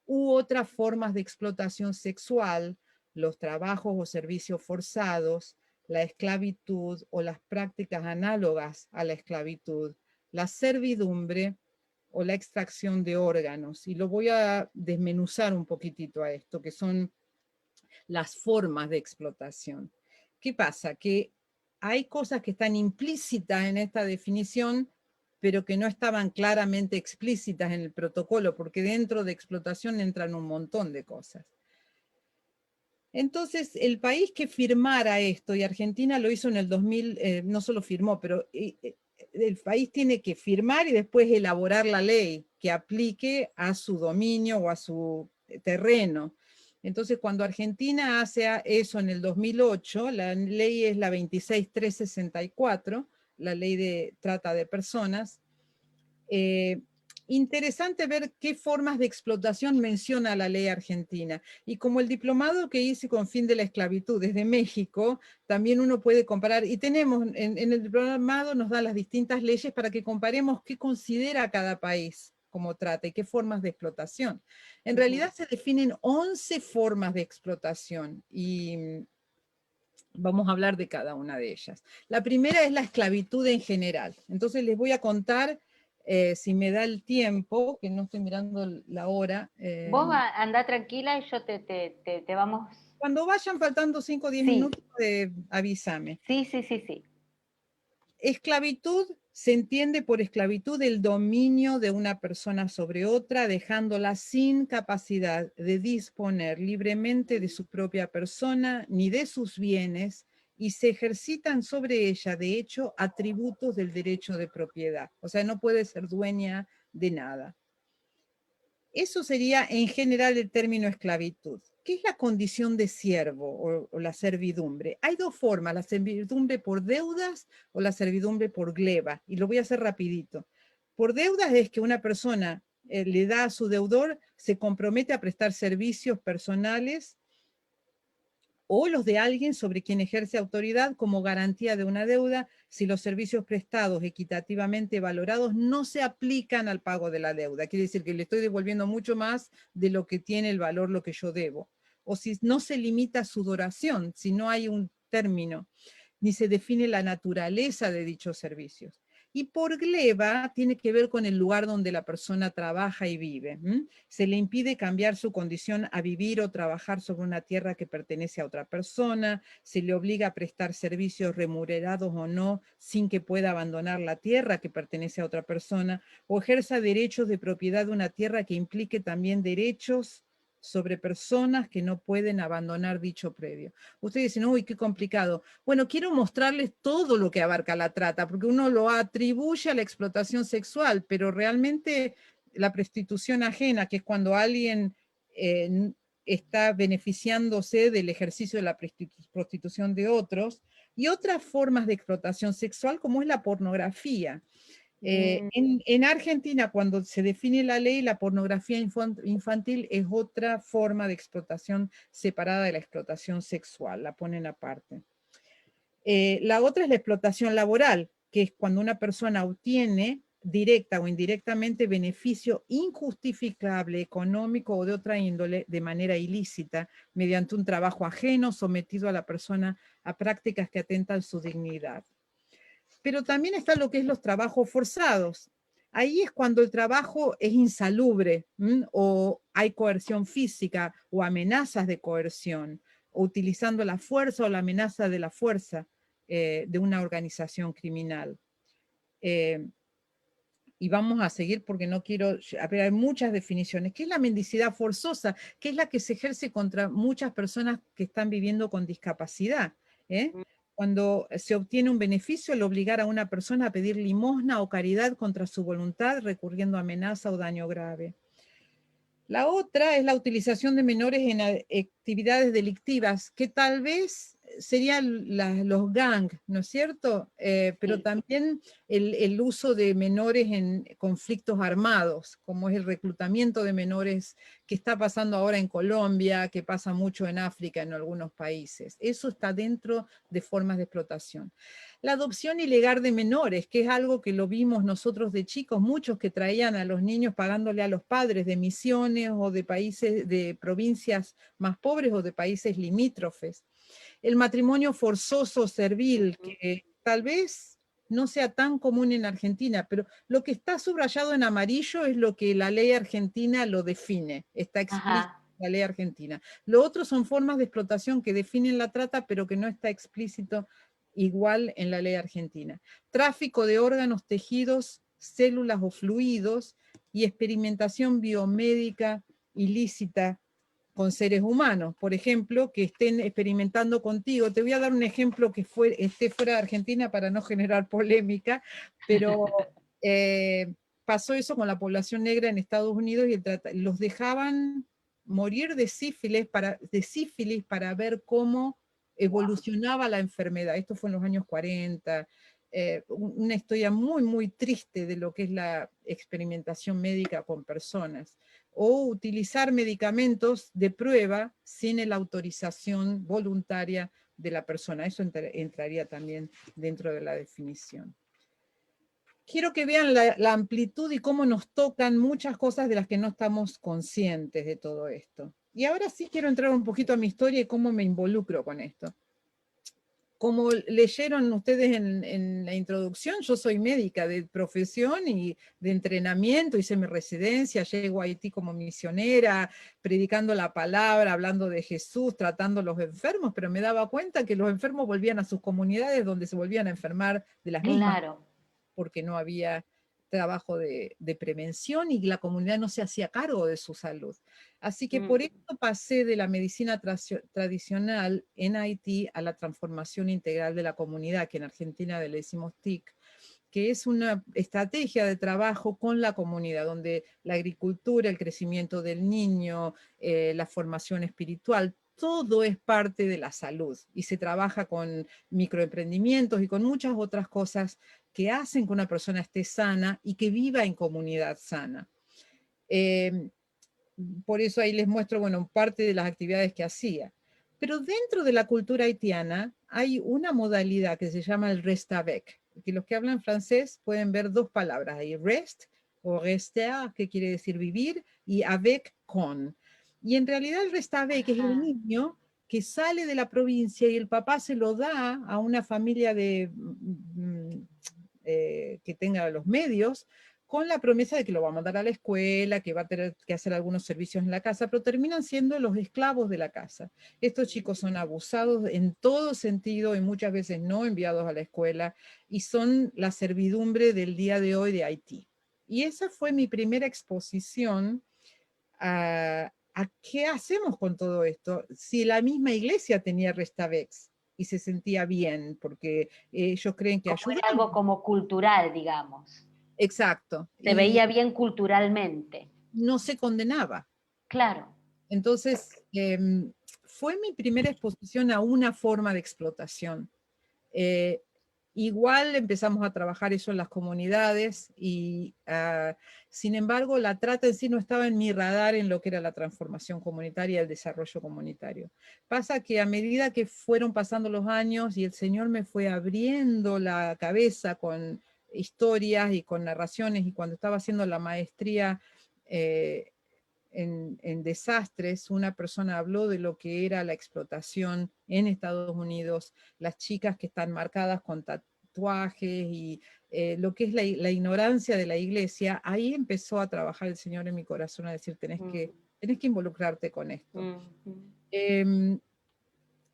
u otras formas de explotación sexual, los trabajos o servicios forzados, la esclavitud o las prácticas análogas a la esclavitud, la servidumbre o la extracción de órganos. Y lo voy a desmenuzar un poquitito a esto, que son las formas de explotación. ¿Qué pasa? Que hay cosas que están implícitas en esta definición, pero que no estaban claramente explícitas en el protocolo, porque dentro de explotación entran un montón de cosas. Entonces, el país que firmara esto, y Argentina lo hizo en el 2000, no solo firmó, pero el país tiene que firmar y después elaborar la ley que aplique a su dominio o a su terreno. Entonces, cuando Argentina hace eso en el 2008, la ley es la 26364, la ley de trata de personas. Interesante ver qué formas de explotación menciona la ley argentina. Y como el diplomado que hice con fin de la esclavitud desde México, también uno puede comparar, y tenemos en el diplomado nos da las distintas leyes para que comparemos qué considera cada país como trata y qué formas de explotación. En realidad se definen 11 formas de explotación y vamos a hablar de cada una de ellas. La primera es la esclavitud en general. Entonces les voy a contar, si me da el tiempo, que no estoy mirando la hora. Vos andá tranquila y yo te vamos... Cuando vayan faltando 5 o 10 Sí, minutos, avísame. sí. Esclavitud se entiende por esclavitud el dominio de una persona sobre otra, dejándola sin capacidad de disponer libremente de su propia persona ni de sus bienes, y se ejercitan sobre ella, de hecho, atributos del derecho de propiedad. O sea, no puede ser dueña de nada. Eso sería en general el término esclavitud. ¿Qué es la condición de siervo o la servidumbre? Hay dos formas, la servidumbre por deudas o la servidumbre por gleba, y lo voy a hacer rapidito. Por deudas es que una persona le da a su deudor, se compromete a prestar servicios personales o los de alguien sobre quien ejerce autoridad como garantía de una deuda si los servicios prestados equitativamente valorados no se aplican al pago de la deuda. Quiere decir que le estoy devolviendo mucho más de lo que tiene el valor lo que yo debo. O si no se limita su duración, si no hay un término, ni se define la naturaleza de dichos servicios. Y por gleba tiene que ver con el lugar donde la persona trabaja y vive. Se le impide cambiar su condición a vivir o trabajar sobre una tierra que pertenece a otra persona, se le obliga a prestar servicios remunerados o no, sin que pueda abandonar la tierra que pertenece a otra persona, o ejerza derechos de propiedad de una tierra que implique también derechos sobre personas que no pueden abandonar dicho predio. Ustedes dicen, uy, qué complicado. Bueno, quiero mostrarles todo lo que abarca la trata, porque uno lo atribuye a la explotación sexual, pero realmente la prostitución ajena, que es cuando alguien está beneficiándose del ejercicio de la prostitución de otros, y otras formas de explotación sexual, como es la pornografía. En Argentina, cuando se define la ley, la pornografía infantil es otra forma de explotación separada de la explotación sexual, la ponen aparte. La otra es la explotación laboral, que es cuando una persona obtiene directa o indirectamente beneficio injustificable económico o de otra índole de manera ilícita mediante un trabajo ajeno sometido a la persona a prácticas que atentan su dignidad. Pero también está lo que es los trabajos forzados. Ahí es cuando el trabajo es insalubre, o hay coerción física o amenazas de coerción, o utilizando la fuerza o la amenaza de la fuerza de una organización criminal. Y vamos a seguir porque no quiero, a ver, hay muchas definiciones. ¿Qué es la mendicidad forzosa? ¿Qué es la que se ejerce contra muchas personas que están viviendo con discapacidad? Cuando se obtiene un beneficio, el obligar a una persona a pedir limosna o caridad contra su voluntad, recurriendo a amenaza o daño grave. La otra es la utilización de menores en actividades delictivas, que tal vez serían los gangs, ¿no es cierto? Pero Sí. también el uso de menores en conflictos armados, como es el reclutamiento de menores que está pasando ahora en Colombia, que pasa mucho en África, en algunos países. Eso está dentro de formas de explotación. La adopción ilegal de menores, que es algo que lo vimos nosotros de chicos, muchos que traían a los niños pagándole a los padres de misiones o de países, de provincias más pobres o de países limítrofes. El matrimonio forzoso servil, que tal vez no sea tan común en Argentina, pero lo que está subrayado en amarillo es lo que la ley argentina lo define, está explícito en la ley argentina. Lo otro son formas de explotación que definen la trata, pero que no está explícito igual en la ley argentina. Tráfico de órganos, tejidos, células o fluidos y experimentación biomédica ilícita con seres humanos, por ejemplo, que estén experimentando contigo. Te voy a dar un ejemplo que esté fuera de Argentina para no generar polémica, pero pasó eso con la población negra en Estados Unidos y los dejaban morir de sífilis para ver cómo evolucionaba la enfermedad. Esto fue en los años 40, una historia muy, muy triste de lo que es la experimentación médica con personas, o utilizar medicamentos de prueba sin la autorización voluntaria de la persona. Eso entraría también dentro de la definición. Quiero que vean la amplitud y cómo nos tocan muchas cosas de las que no estamos conscientes de todo esto. Y ahora sí quiero entrar un poquito a mi historia y cómo me involucro con esto. Como leyeron ustedes en la introducción, yo soy médica de profesión y de entrenamiento, hice mi residencia, llego a Haití como misionera, predicando la palabra, hablando de Jesús, tratando a los enfermos, pero me daba cuenta que los enfermos volvían a sus comunidades donde se volvían a enfermar de las mismas, Claro. porque no había trabajo de prevención y la comunidad no se hacía cargo de su salud. Así que por esto pasé de la medicina tradicional en Haití a la transformación integral de la comunidad, que en Argentina le decimos TIC, que es una estrategia de trabajo con la comunidad, donde la agricultura, el crecimiento del niño, la formación espiritual, todo es parte de la salud y se trabaja con microemprendimientos y con muchas otras cosas que hacen que una persona esté sana y que viva en comunidad sana. Por eso ahí les muestro, bueno, parte de las actividades que hacía. Pero dentro de la cultura haitiana hay una modalidad que se llama el reste avec, que los que hablan francés pueden ver dos palabras ahí, rest o rester, que quiere decir vivir, y avec con. Y en realidad el reste avec es el niño que sale de la provincia y el papá se lo da a una familia que tenga los medios, con la promesa de que lo va a mandar a la escuela, que va a tener que hacer algunos servicios en la casa, pero terminan siendo los esclavos de la casa. Estos chicos son abusados en todo sentido y muchas veces no enviados a la escuela, y son la servidumbre del día de hoy de Haití. Y esa fue mi primera exposición a qué hacemos con todo esto. Si la misma iglesia tenía Restavex y se sentía bien, porque ellos creen que Como ayudan. era algo como cultural, digamos. Exacto. Se Y veía bien culturalmente. no se condenaba. Claro. Entonces, fue mi primera exposición a una forma de explotación. Igual empezamos a trabajar eso en las comunidades y sin embargo la trata en sí no estaba en mi radar en lo que era la transformación comunitaria y el desarrollo comunitario. Pasa que a medida que fueron pasando los años y el Señor me fue abriendo la cabeza con historias y con narraciones, y cuando estaba haciendo la maestría en desastres, una persona habló de lo que era la explotación en Estados Unidos, las chicas que están marcadas con tatuajes y lo que es la ignorancia de la iglesia. Ahí empezó a trabajar el Señor en mi corazón, a decir, tenés que involucrarte con esto.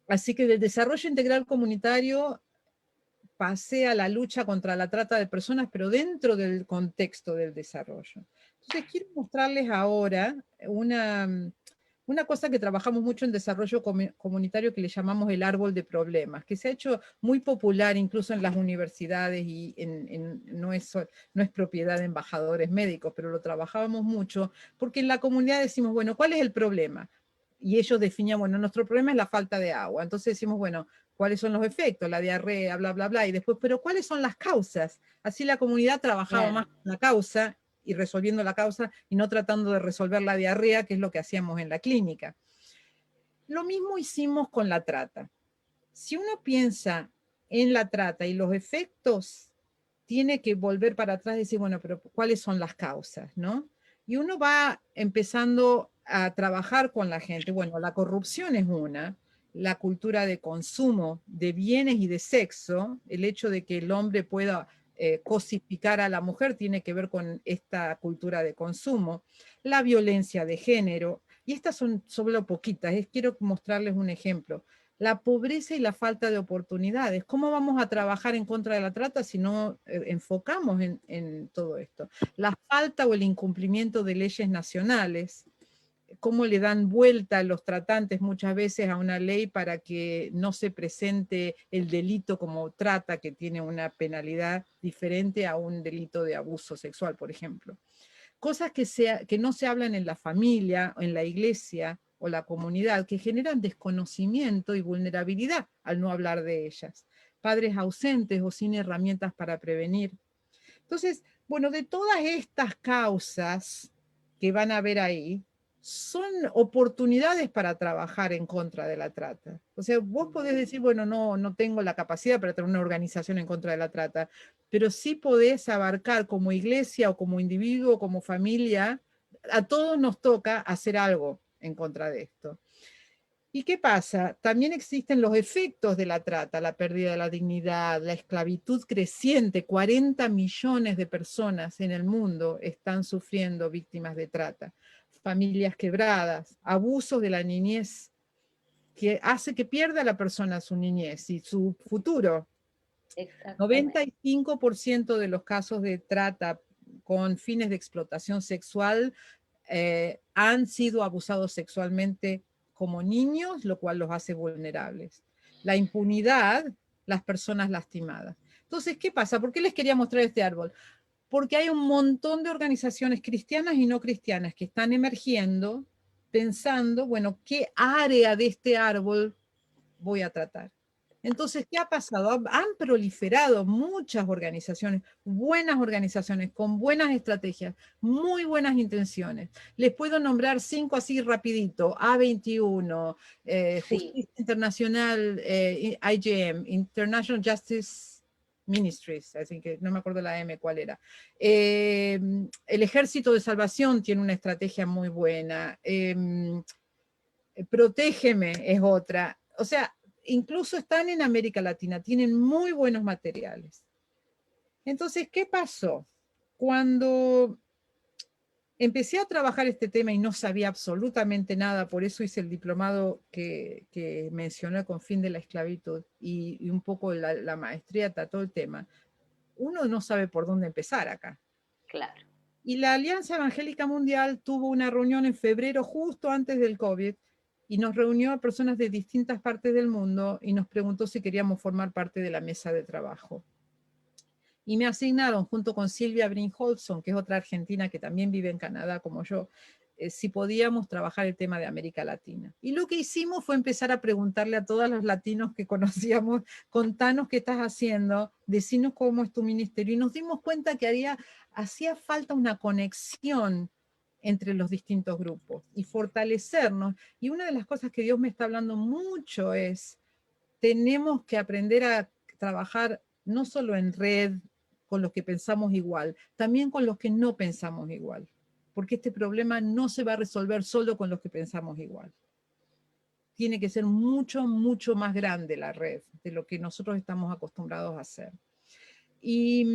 Así que del desarrollo integral comunitario pasé a la lucha contra la trata de personas, pero dentro del contexto del desarrollo. Entonces quiero mostrarles ahora una cosa que trabajamos mucho en desarrollo comunitario, que le llamamos el árbol de problemas, que se ha hecho muy popular incluso en las universidades, y no es propiedad de embajadores médicos, pero lo trabajábamos mucho, porque en la comunidad decimos, bueno, ¿cuál es el problema? Y ellos definían, bueno, nuestro problema es la falta de agua. Entonces decimos, bueno, ¿cuáles son los efectos? La diarrea, bla, bla, bla. Y después, pero ¿cuáles son las causas? Así la comunidad trabajaba más con la causa y resolviendo la causa, y no tratando de resolver la diarrea, que es lo que hacíamos en la clínica. Lo mismo hicimos con la trata. Si uno piensa en la trata y los efectos, tiene que volver para atrás y decir, bueno, pero ¿cuáles son las causas, no? Y uno va empezando a trabajar con la gente. Bueno, la corrupción es una, la cultura de consumo de bienes y de sexo, el hecho de que el hombre pueda cosificar a la mujer tiene que ver con esta cultura de consumo, la violencia de género, y estas son solo poquitas, quiero mostrarles un ejemplo. La pobreza y la falta de oportunidades. ¿Cómo vamos a trabajar en contra de la trata si no enfocamos en todo esto? La falta o el incumplimiento de leyes nacionales. Cómo le dan vuelta a los tratantes muchas veces a una ley para que no se presente el delito como trata, que tiene una penalidad diferente a un delito de abuso sexual, por ejemplo. Cosas que no se hablan en la familia, en la iglesia o la comunidad, que generan desconocimiento y vulnerabilidad al no hablar de ellas. Padres ausentes o sin herramientas para prevenir. Entonces, bueno, de todas estas causas que van a ver ahí, son oportunidades para trabajar en contra de la trata. O sea, vos podés decir, bueno, no tengo la capacidad para tener una organización en contra de la trata, pero sí podés abarcar como iglesia o como individuo o como familia, a todos nos toca hacer algo en contra de esto. ¿Y qué pasa? También existen los efectos de la trata, la pérdida de la dignidad, la esclavitud creciente. 40 millones de personas en el mundo están sufriendo víctimas de trata. Familias quebradas, abusos de la niñez, que hace que pierda la persona su niñez y su futuro. 95% de los casos de trata con fines de explotación sexual han sido abusados sexualmente como niños, lo cual los hace vulnerables. La impunidad, las personas lastimadas. Entonces, ¿qué pasa? ¿Por qué les quería mostrar este árbol? Porque hay un montón de organizaciones cristianas y no cristianas que están emergiendo pensando, bueno, ¿qué área de este árbol voy a tratar? Entonces, ¿qué ha pasado? Han proliferado muchas organizaciones, buenas organizaciones, con buenas estrategias, muy buenas intenciones. Les puedo nombrar 5 así rapidito: A21, Justicia Internacional, IJM, International Justice Ministries, así que no me acuerdo la M cuál era. El Ejército de Salvación tiene una estrategia muy buena. Protégeme es otra. O sea, incluso están en América Latina, tienen muy buenos materiales. Entonces, ¿qué pasó? Cuando empecé a trabajar este tema y no sabía absolutamente nada, por eso hice el diplomado que mencioné con fin de la esclavitud, y un poco la maestría trató el tema. Uno no sabe por dónde empezar acá. Claro. Y la Alianza Evangélica Mundial tuvo una reunión en febrero, justo antes del COVID, y nos reunió a personas de distintas partes del mundo y nos preguntó si queríamos formar parte de la mesa de trabajo. Y me asignaron, junto con Silvia Brynjolfsson, que es otra argentina que también vive en Canadá como yo, si podíamos trabajar el tema de América Latina. Y lo que hicimos fue empezar a preguntarle a todos los latinos que conocíamos: contanos qué estás haciendo, decinos cómo es tu ministerio. Y nos dimos cuenta que hacía falta una conexión entre los distintos grupos y fortalecernos. Y una de las cosas que Dios me está hablando mucho es, tenemos que aprender a trabajar no solo en red, con los que pensamos igual, también con los que no pensamos igual, porque este problema no se va a resolver solo con los que pensamos igual. Tiene que ser mucho, mucho más grande la red de lo que nosotros estamos acostumbrados a hacer. Y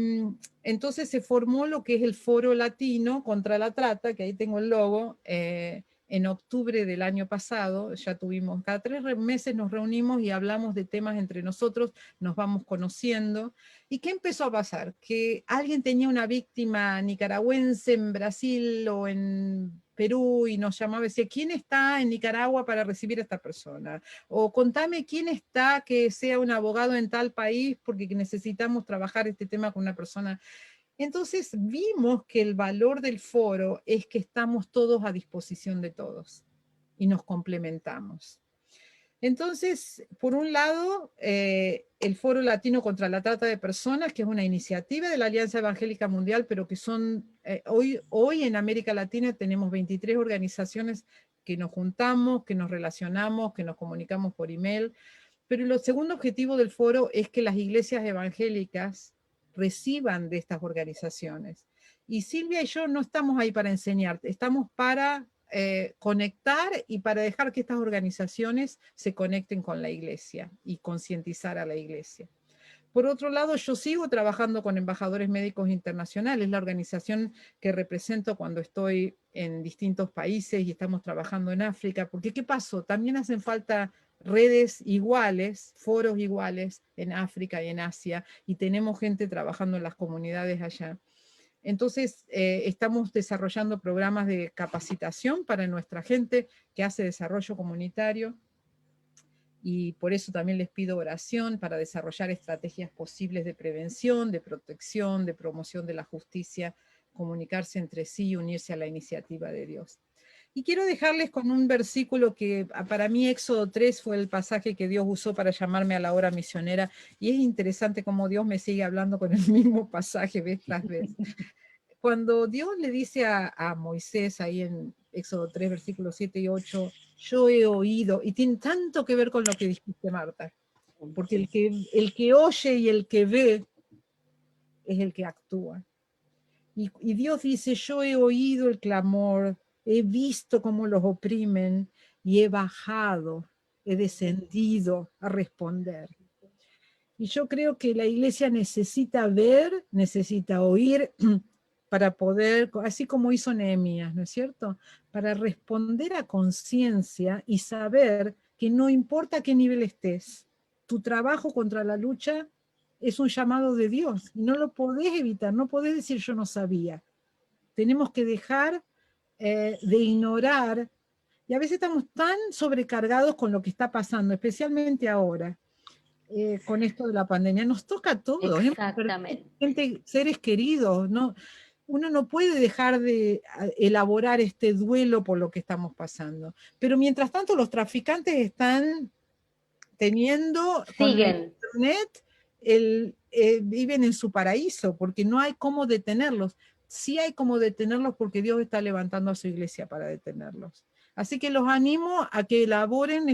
entonces se formó lo que es el Foro Latino contra la Trata, que ahí tengo el logo, en octubre del año pasado. Ya tuvimos, cada 3 meses nos reunimos y hablamos de temas entre nosotros, nos vamos conociendo. ¿Y qué empezó a pasar? Que alguien tenía una víctima nicaragüense en Brasil o en Perú y nos llamaba y decía, ¿quién está en Nicaragua para recibir a esta persona? O contame quién está que sea un abogado en tal país porque necesitamos trabajar este tema con una persona. Entonces vimos que el valor del foro es que estamos todos a disposición de todos y nos complementamos. Entonces, por un lado, el Foro Latino contra la Trata de Personas, que es una iniciativa de la Alianza Evangélica Mundial, pero que son, hoy en América Latina tenemos 23 organizaciones que nos juntamos, que nos relacionamos, que nos comunicamos por email. Pero el segundo objetivo del foro es que las iglesias evangélicas reciban de estas organizaciones. Y Silvia y yo no estamos ahí para enseñar, estamos para conectar y para dejar que estas organizaciones se conecten con la iglesia y concientizar a la iglesia. Por otro lado, yo sigo trabajando con Embajadores Médicos Internacionales, la organización que represento cuando estoy en distintos países y estamos trabajando en África, porque ¿qué pasó? También hacen falta redes iguales, foros iguales en África y en Asia, y tenemos gente trabajando en las comunidades allá. Entonces, estamos desarrollando programas de capacitación para nuestra gente que hace desarrollo comunitario, y por eso también les pido oración para desarrollar estrategias posibles de prevención, de protección, de promoción de la justicia, comunicarse entre sí y unirse a la iniciativa de Dios. Y quiero dejarles con un versículo que para mí Éxodo 3 fue el pasaje que Dios usó para llamarme a la obra misionera, y es interesante cómo Dios me sigue hablando con el mismo pasaje vez tras vez. Cuando Dios le dice a Moisés ahí en Éxodo 3, versículos 7 y 8, yo he oído, y tiene tanto que ver con lo que dijiste, Marta, porque el que oye y el que ve es el que actúa. Y Dios dice, yo he oído el clamor, he visto cómo los oprimen, y he bajado, he descendido a responder. Y yo creo que la iglesia necesita ver, necesita oír, para poder, así como hizo Nehemías, ¿no es cierto? Para responder a conciencia y saber que no importa qué nivel estés, tu trabajo contra la lucha es un llamado de Dios, y no lo podés evitar, no podés decir yo no sabía. Tenemos que dejar de ignorar, y a veces estamos tan sobrecargados con lo que está pasando, especialmente ahora, con esto de la pandemia. Nos toca a todos, Exactamente. gente, seres queridos, ¿no? Uno no puede dejar de elaborar este duelo por lo que estamos pasando. Pero mientras tanto, los traficantes están teniendo con la Siguen. internet, viven en su paraíso, porque no hay cómo detenerlos. Sí hay cómo detenerlos porque Dios está levantando a su iglesia para detenerlos. Así que los animo a que elaboren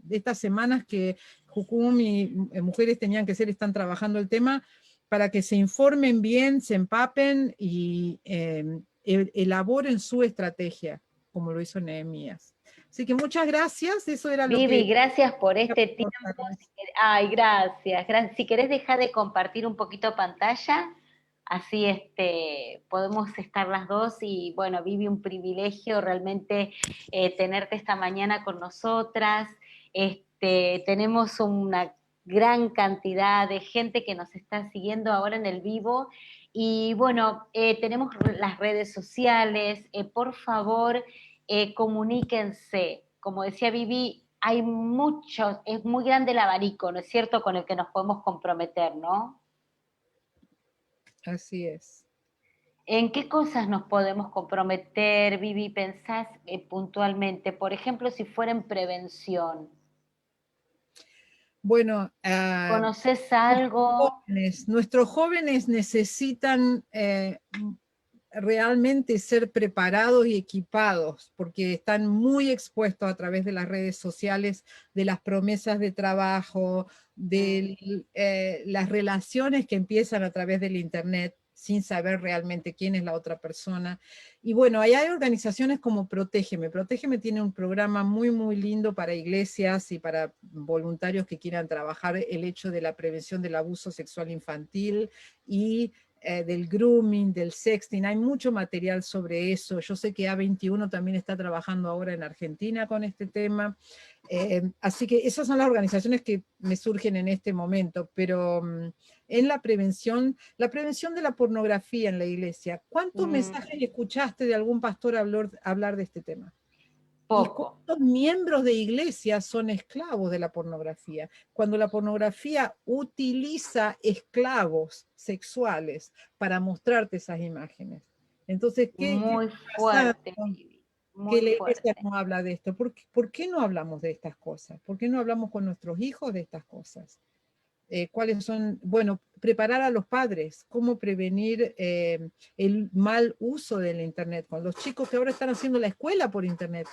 estas semanas que Jucum y mujeres tenían que ser, están trabajando el tema, para que se informen bien, se empapen y elaboren su estrategia, como lo hizo Nehemías. Así que muchas gracias, eso era lo Vivi, que gracias por quería este tiempo. aportarles. Ay, gracias. Si querés dejar de compartir un poquito pantalla, así podemos estar las dos. Y bueno, Vivi, un privilegio realmente tenerte esta mañana con nosotras. Tenemos una gran cantidad de gente que nos está siguiendo ahora en el vivo. Y bueno, tenemos las redes sociales. Por favor, comuníquense. Como decía Vivi, hay muchos, es muy grande el abanico, ¿no es cierto?, con el que nos podemos comprometer, ¿no? Así es. ¿En qué cosas nos podemos comprometer, Vivi? ¿Pensás puntualmente? Por ejemplo, si fuera en prevención. Bueno, ¿Conoces algo? nuestros jóvenes necesitan realmente ser preparados y equipados, porque están muy expuestos a través de las redes sociales, de las promesas de trabajo, de las relaciones que empiezan a través del internet, sin saber realmente quién es la otra persona. Y bueno, ahí hay organizaciones como Protégeme. Protégeme tiene un programa muy, muy lindo para iglesias y para voluntarios que quieran trabajar el hecho de la prevención del abuso sexual infantil y del grooming, del sexting. Hay mucho material sobre eso. Yo sé que A21 también está trabajando ahora en Argentina con este tema. Así que esas son las organizaciones que me surgen en este momento, pero en la prevención de la pornografía en la iglesia, ¿cuántos mensajes escuchaste de algún pastor hablar de este tema? ¿Y Poco. cuántos miembros de iglesia son esclavos de la pornografía? Cuando la pornografía utiliza esclavos sexuales para mostrarte esas imágenes. Entonces, ¿qué Muy pasa fuerte, Vivi, que muy la iglesia fuerte. no habla de esto? ¿Por qué no hablamos de estas cosas? ¿Por qué no hablamos con nuestros hijos de estas cosas? ¿Cuáles son? Bueno, preparar a los padres, cómo prevenir el mal uso del Internet, con los chicos que ahora están haciendo la escuela por Internet.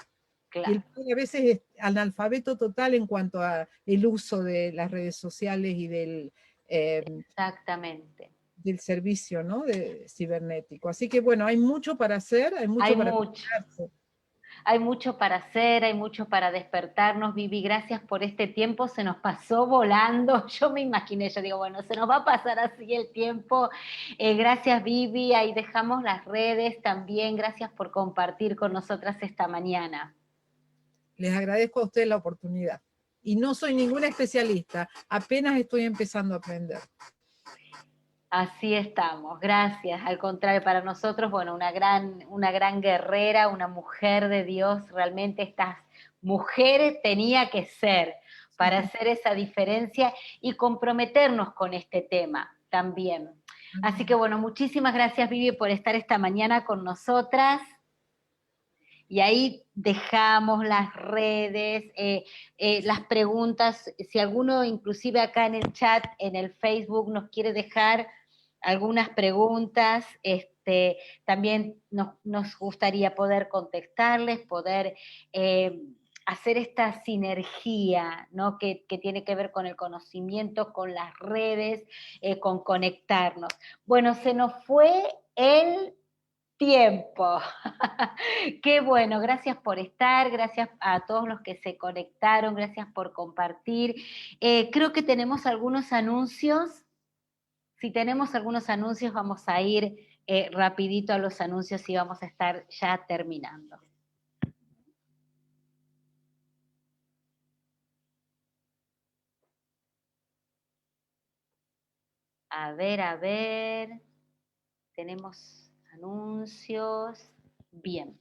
Y el Claro, padre a veces es analfabeto total en cuanto a el uso de las redes sociales y exactamente. del servicio, ¿no? Cibernético. Así que bueno, hay mucho para hacer, hay Hay mucho para mucho. prepararse. Hay mucho para hacer, hay mucho para despertarnos. Vivi, gracias por este tiempo, se nos pasó volando. Yo me imaginé, yo digo, bueno, se nos va a pasar así el tiempo. Gracias, Vivi, ahí dejamos las redes también. Gracias por compartir con nosotras esta mañana. Les agradezco a ustedes la oportunidad. Y no soy ninguna especialista, apenas estoy empezando a aprender. Así estamos, gracias. Al contrario, para nosotros, bueno, una gran guerrera, una mujer de Dios, realmente estas mujeres tenía que ser para hacer esa diferencia y comprometernos con este tema también. Así que bueno, muchísimas gracias Vivi por estar esta mañana con nosotras. Y ahí dejamos las redes, las preguntas, si alguno inclusive acá en el chat, en el Facebook nos quiere dejar algunas preguntas, también nos gustaría poder contestarles, poder hacer esta sinergia, ¿no? Que tiene que ver con el conocimiento, con las redes, con conectarnos. Bueno, se nos fue el tiempo. Qué bueno, gracias por estar, gracias a todos los que se conectaron, gracias por compartir. Creo que tenemos algunos anuncios. Si tenemos algunos anuncios, vamos a ir rapidito a los anuncios y vamos a estar ya terminando. A ver, tenemos anuncios. Bien.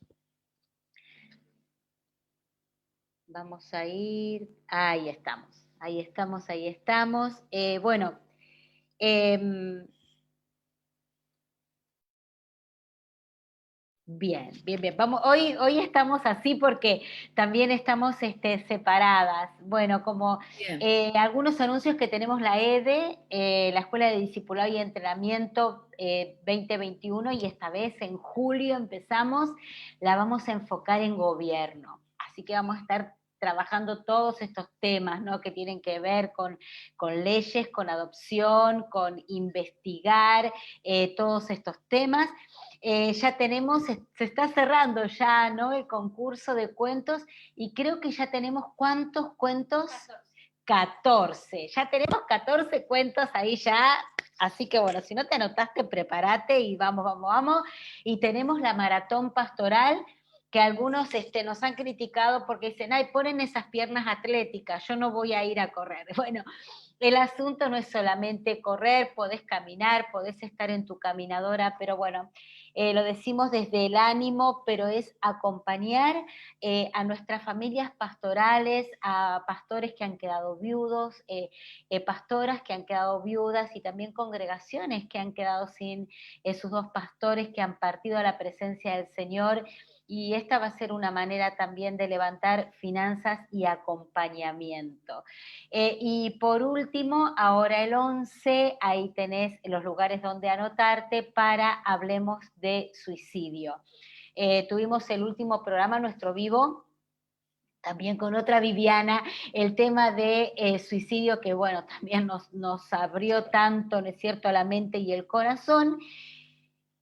Vamos a ir, ahí estamos, ahí estamos, ahí estamos. Bueno, bien, bien, bien. Vamos, hoy estamos así porque también estamos separadas. Bueno, como Bien. algunos anuncios que tenemos la EDE, la Escuela de Discipulado y Entrenamiento 2021, y esta vez en julio empezamos, la vamos a enfocar en gobierno. Así que vamos a estar trabajando todos estos temas, ¿no? Que tienen que ver con leyes, con adopción, con investigar todos estos temas. Ya tenemos, se está cerrando ya, ¿no? El concurso de cuentos y creo que ya tenemos ¿cuántos cuentos? 14. Ya tenemos 14 cuentos ahí ya. Así que bueno, si no te anotaste, prepárate y vamos, vamos, vamos. Y tenemos la maratón pastoral que algunos nos han criticado porque dicen, ay, ponen esas piernas atléticas, yo no voy a ir a correr. Bueno, el asunto no es solamente correr, podés caminar, podés estar en tu caminadora, pero bueno, lo decimos desde el ánimo, pero es acompañar a nuestras familias pastorales, a pastores que han quedado viudos, pastoras que han quedado viudas y también congregaciones que han quedado sin sus dos pastores que han partido a la presencia del Señor y esta va a ser una manera también de levantar finanzas y acompañamiento. Y por último, ahora el 11, ahí tenés los lugares donde anotarte para Hablemos de Suicidio. Tuvimos el último programa, nuestro vivo, también con otra Viviana, el tema de suicidio que, bueno, también nos abrió tanto, ¿no es cierto?, la mente y el corazón.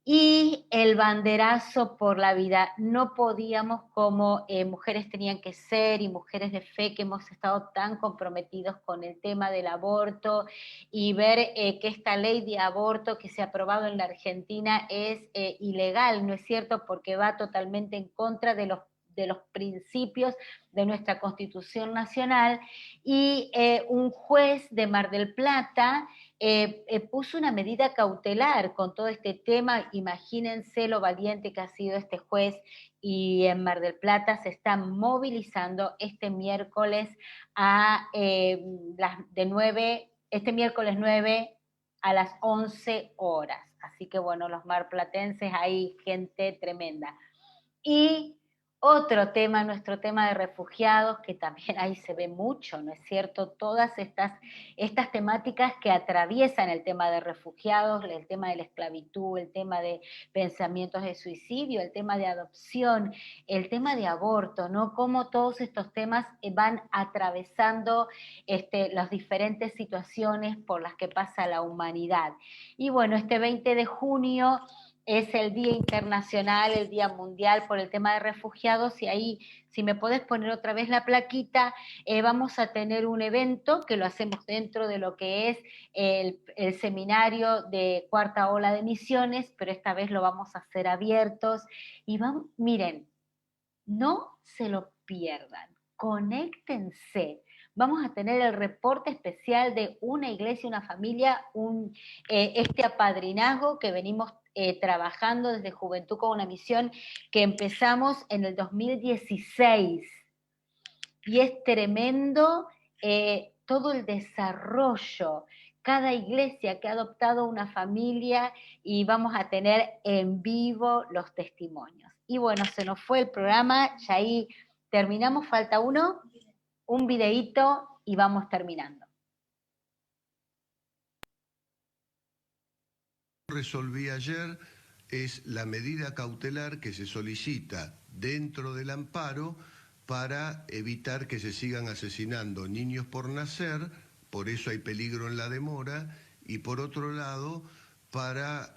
Y el banderazo por la vida. No podíamos, como mujeres tenían que ser y mujeres de fe que hemos estado tan comprometidos con el tema del aborto y ver que esta ley de aborto que se ha aprobado en la Argentina es ilegal, ¿no es cierto?, porque va totalmente en contra de los principios de nuestra Constitución Nacional, y un juez de Mar del Plata puso una medida cautelar con todo este tema. Imagínense lo valiente que ha sido este juez, y en Mar del Plata se están movilizando este miércoles este miércoles 9 a las 11 horas. Así que bueno, los marplatenses, hay gente tremenda. Y otro tema, nuestro tema de refugiados, que también ahí se ve mucho, ¿no es cierto? Todas estas temáticas que atraviesan el tema de refugiados, el tema de la esclavitud, el tema de pensamientos de suicidio, el tema de adopción, el tema de aborto, ¿no? Cómo todos estos temas van atravesando las diferentes situaciones por las que pasa la humanidad. Y bueno, este 20 de junio es el Día Internacional, el Día Mundial por el tema de refugiados, y ahí, si me podés poner otra vez la plaquita, vamos a tener un evento que lo hacemos dentro de lo que es el seminario de Cuarta Ola de Misiones, pero esta vez lo vamos a hacer abiertos, y miren, no se lo pierdan, conéctense. Vamos a tener el reporte especial de una iglesia, una familia, este apadrinazgo que venimos trabajando desde Juventud con una Misión, que empezamos en el 2016. Y es tremendo todo el desarrollo, cada iglesia que ha adoptado una familia, y vamos a tener en vivo los testimonios. Y bueno, se nos fue el programa, ya ahí terminamos, falta un videíto y vamos terminando. Resolví ayer es la medida cautelar que se solicita dentro del amparo para evitar que se sigan asesinando niños por nacer, por eso hay peligro en la demora, y por otro lado, para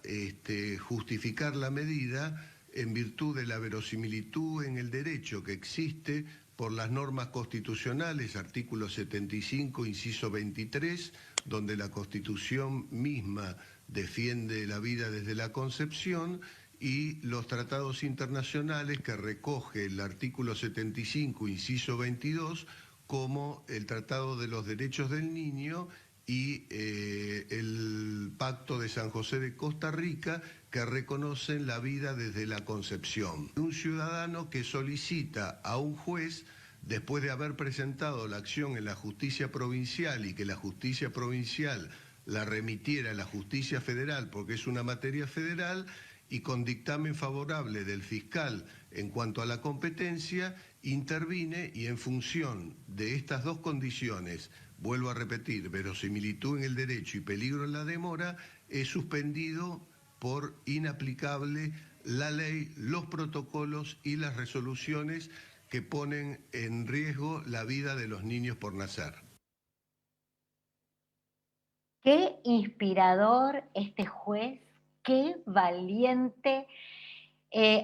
justificar la medida en virtud de la verosimilitud en el derecho que existe por las normas constitucionales, artículo 75, inciso 23, donde la Constitución misma defiende la vida desde la concepción, y los tratados internacionales que recoge el artículo 75, inciso 22, como el Tratado de los Derechos del Niño y el Pacto de San José de Costa Rica, que reconocen la vida desde la concepción. Un ciudadano que solicita a un juez, después de haber presentado la acción en la justicia provincial y que la justicia provincial la remitiera a la justicia federal, porque es una materia federal, y con dictamen favorable del fiscal en cuanto a la competencia, intervine, y en función de estas dos condiciones, vuelvo a repetir, verosimilitud en el derecho y peligro en la demora, he suspendido por inaplicable la ley, los protocolos y las resoluciones que ponen en riesgo la vida de los niños por nacer. Qué inspirador este juez, qué valiente.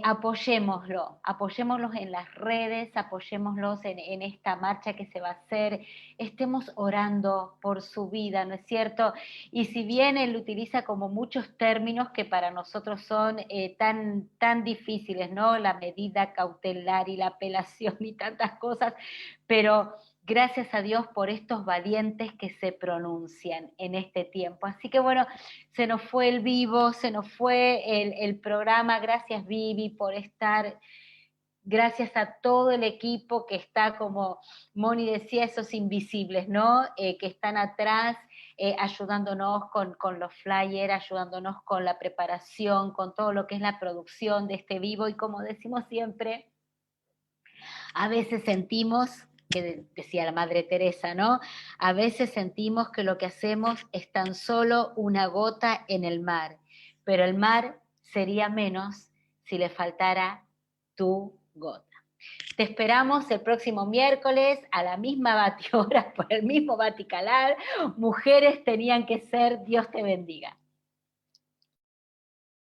Apoyémoslos en las redes, apoyémoslos en esta marcha que se va a hacer, estemos orando por su vida, ¿no es cierto? Y si bien él utiliza como muchos términos que para nosotros son tan difíciles, ¿no? La medida cautelar y la apelación y tantas cosas, pero gracias a Dios por estos valientes que se pronuncian en este tiempo. Así que bueno, se nos fue el vivo, se nos fue el programa. Gracias, Vivi, por estar. Gracias a todo el equipo que está, como Moni decía, esos invisibles, ¿no? Que están atrás ayudándonos con los flyers, ayudándonos con la preparación, con todo lo que es la producción de este vivo, y como decimos siempre, a veces sentimos, que decía la Madre Teresa, ¿no? A veces sentimos que lo que hacemos es tan solo una gota en el mar, pero el mar sería menos si le faltara tu gota. Te esperamos el próximo miércoles a la misma batihora por el mismo baticalar. Mujeres tenían que ser. Dios te bendiga.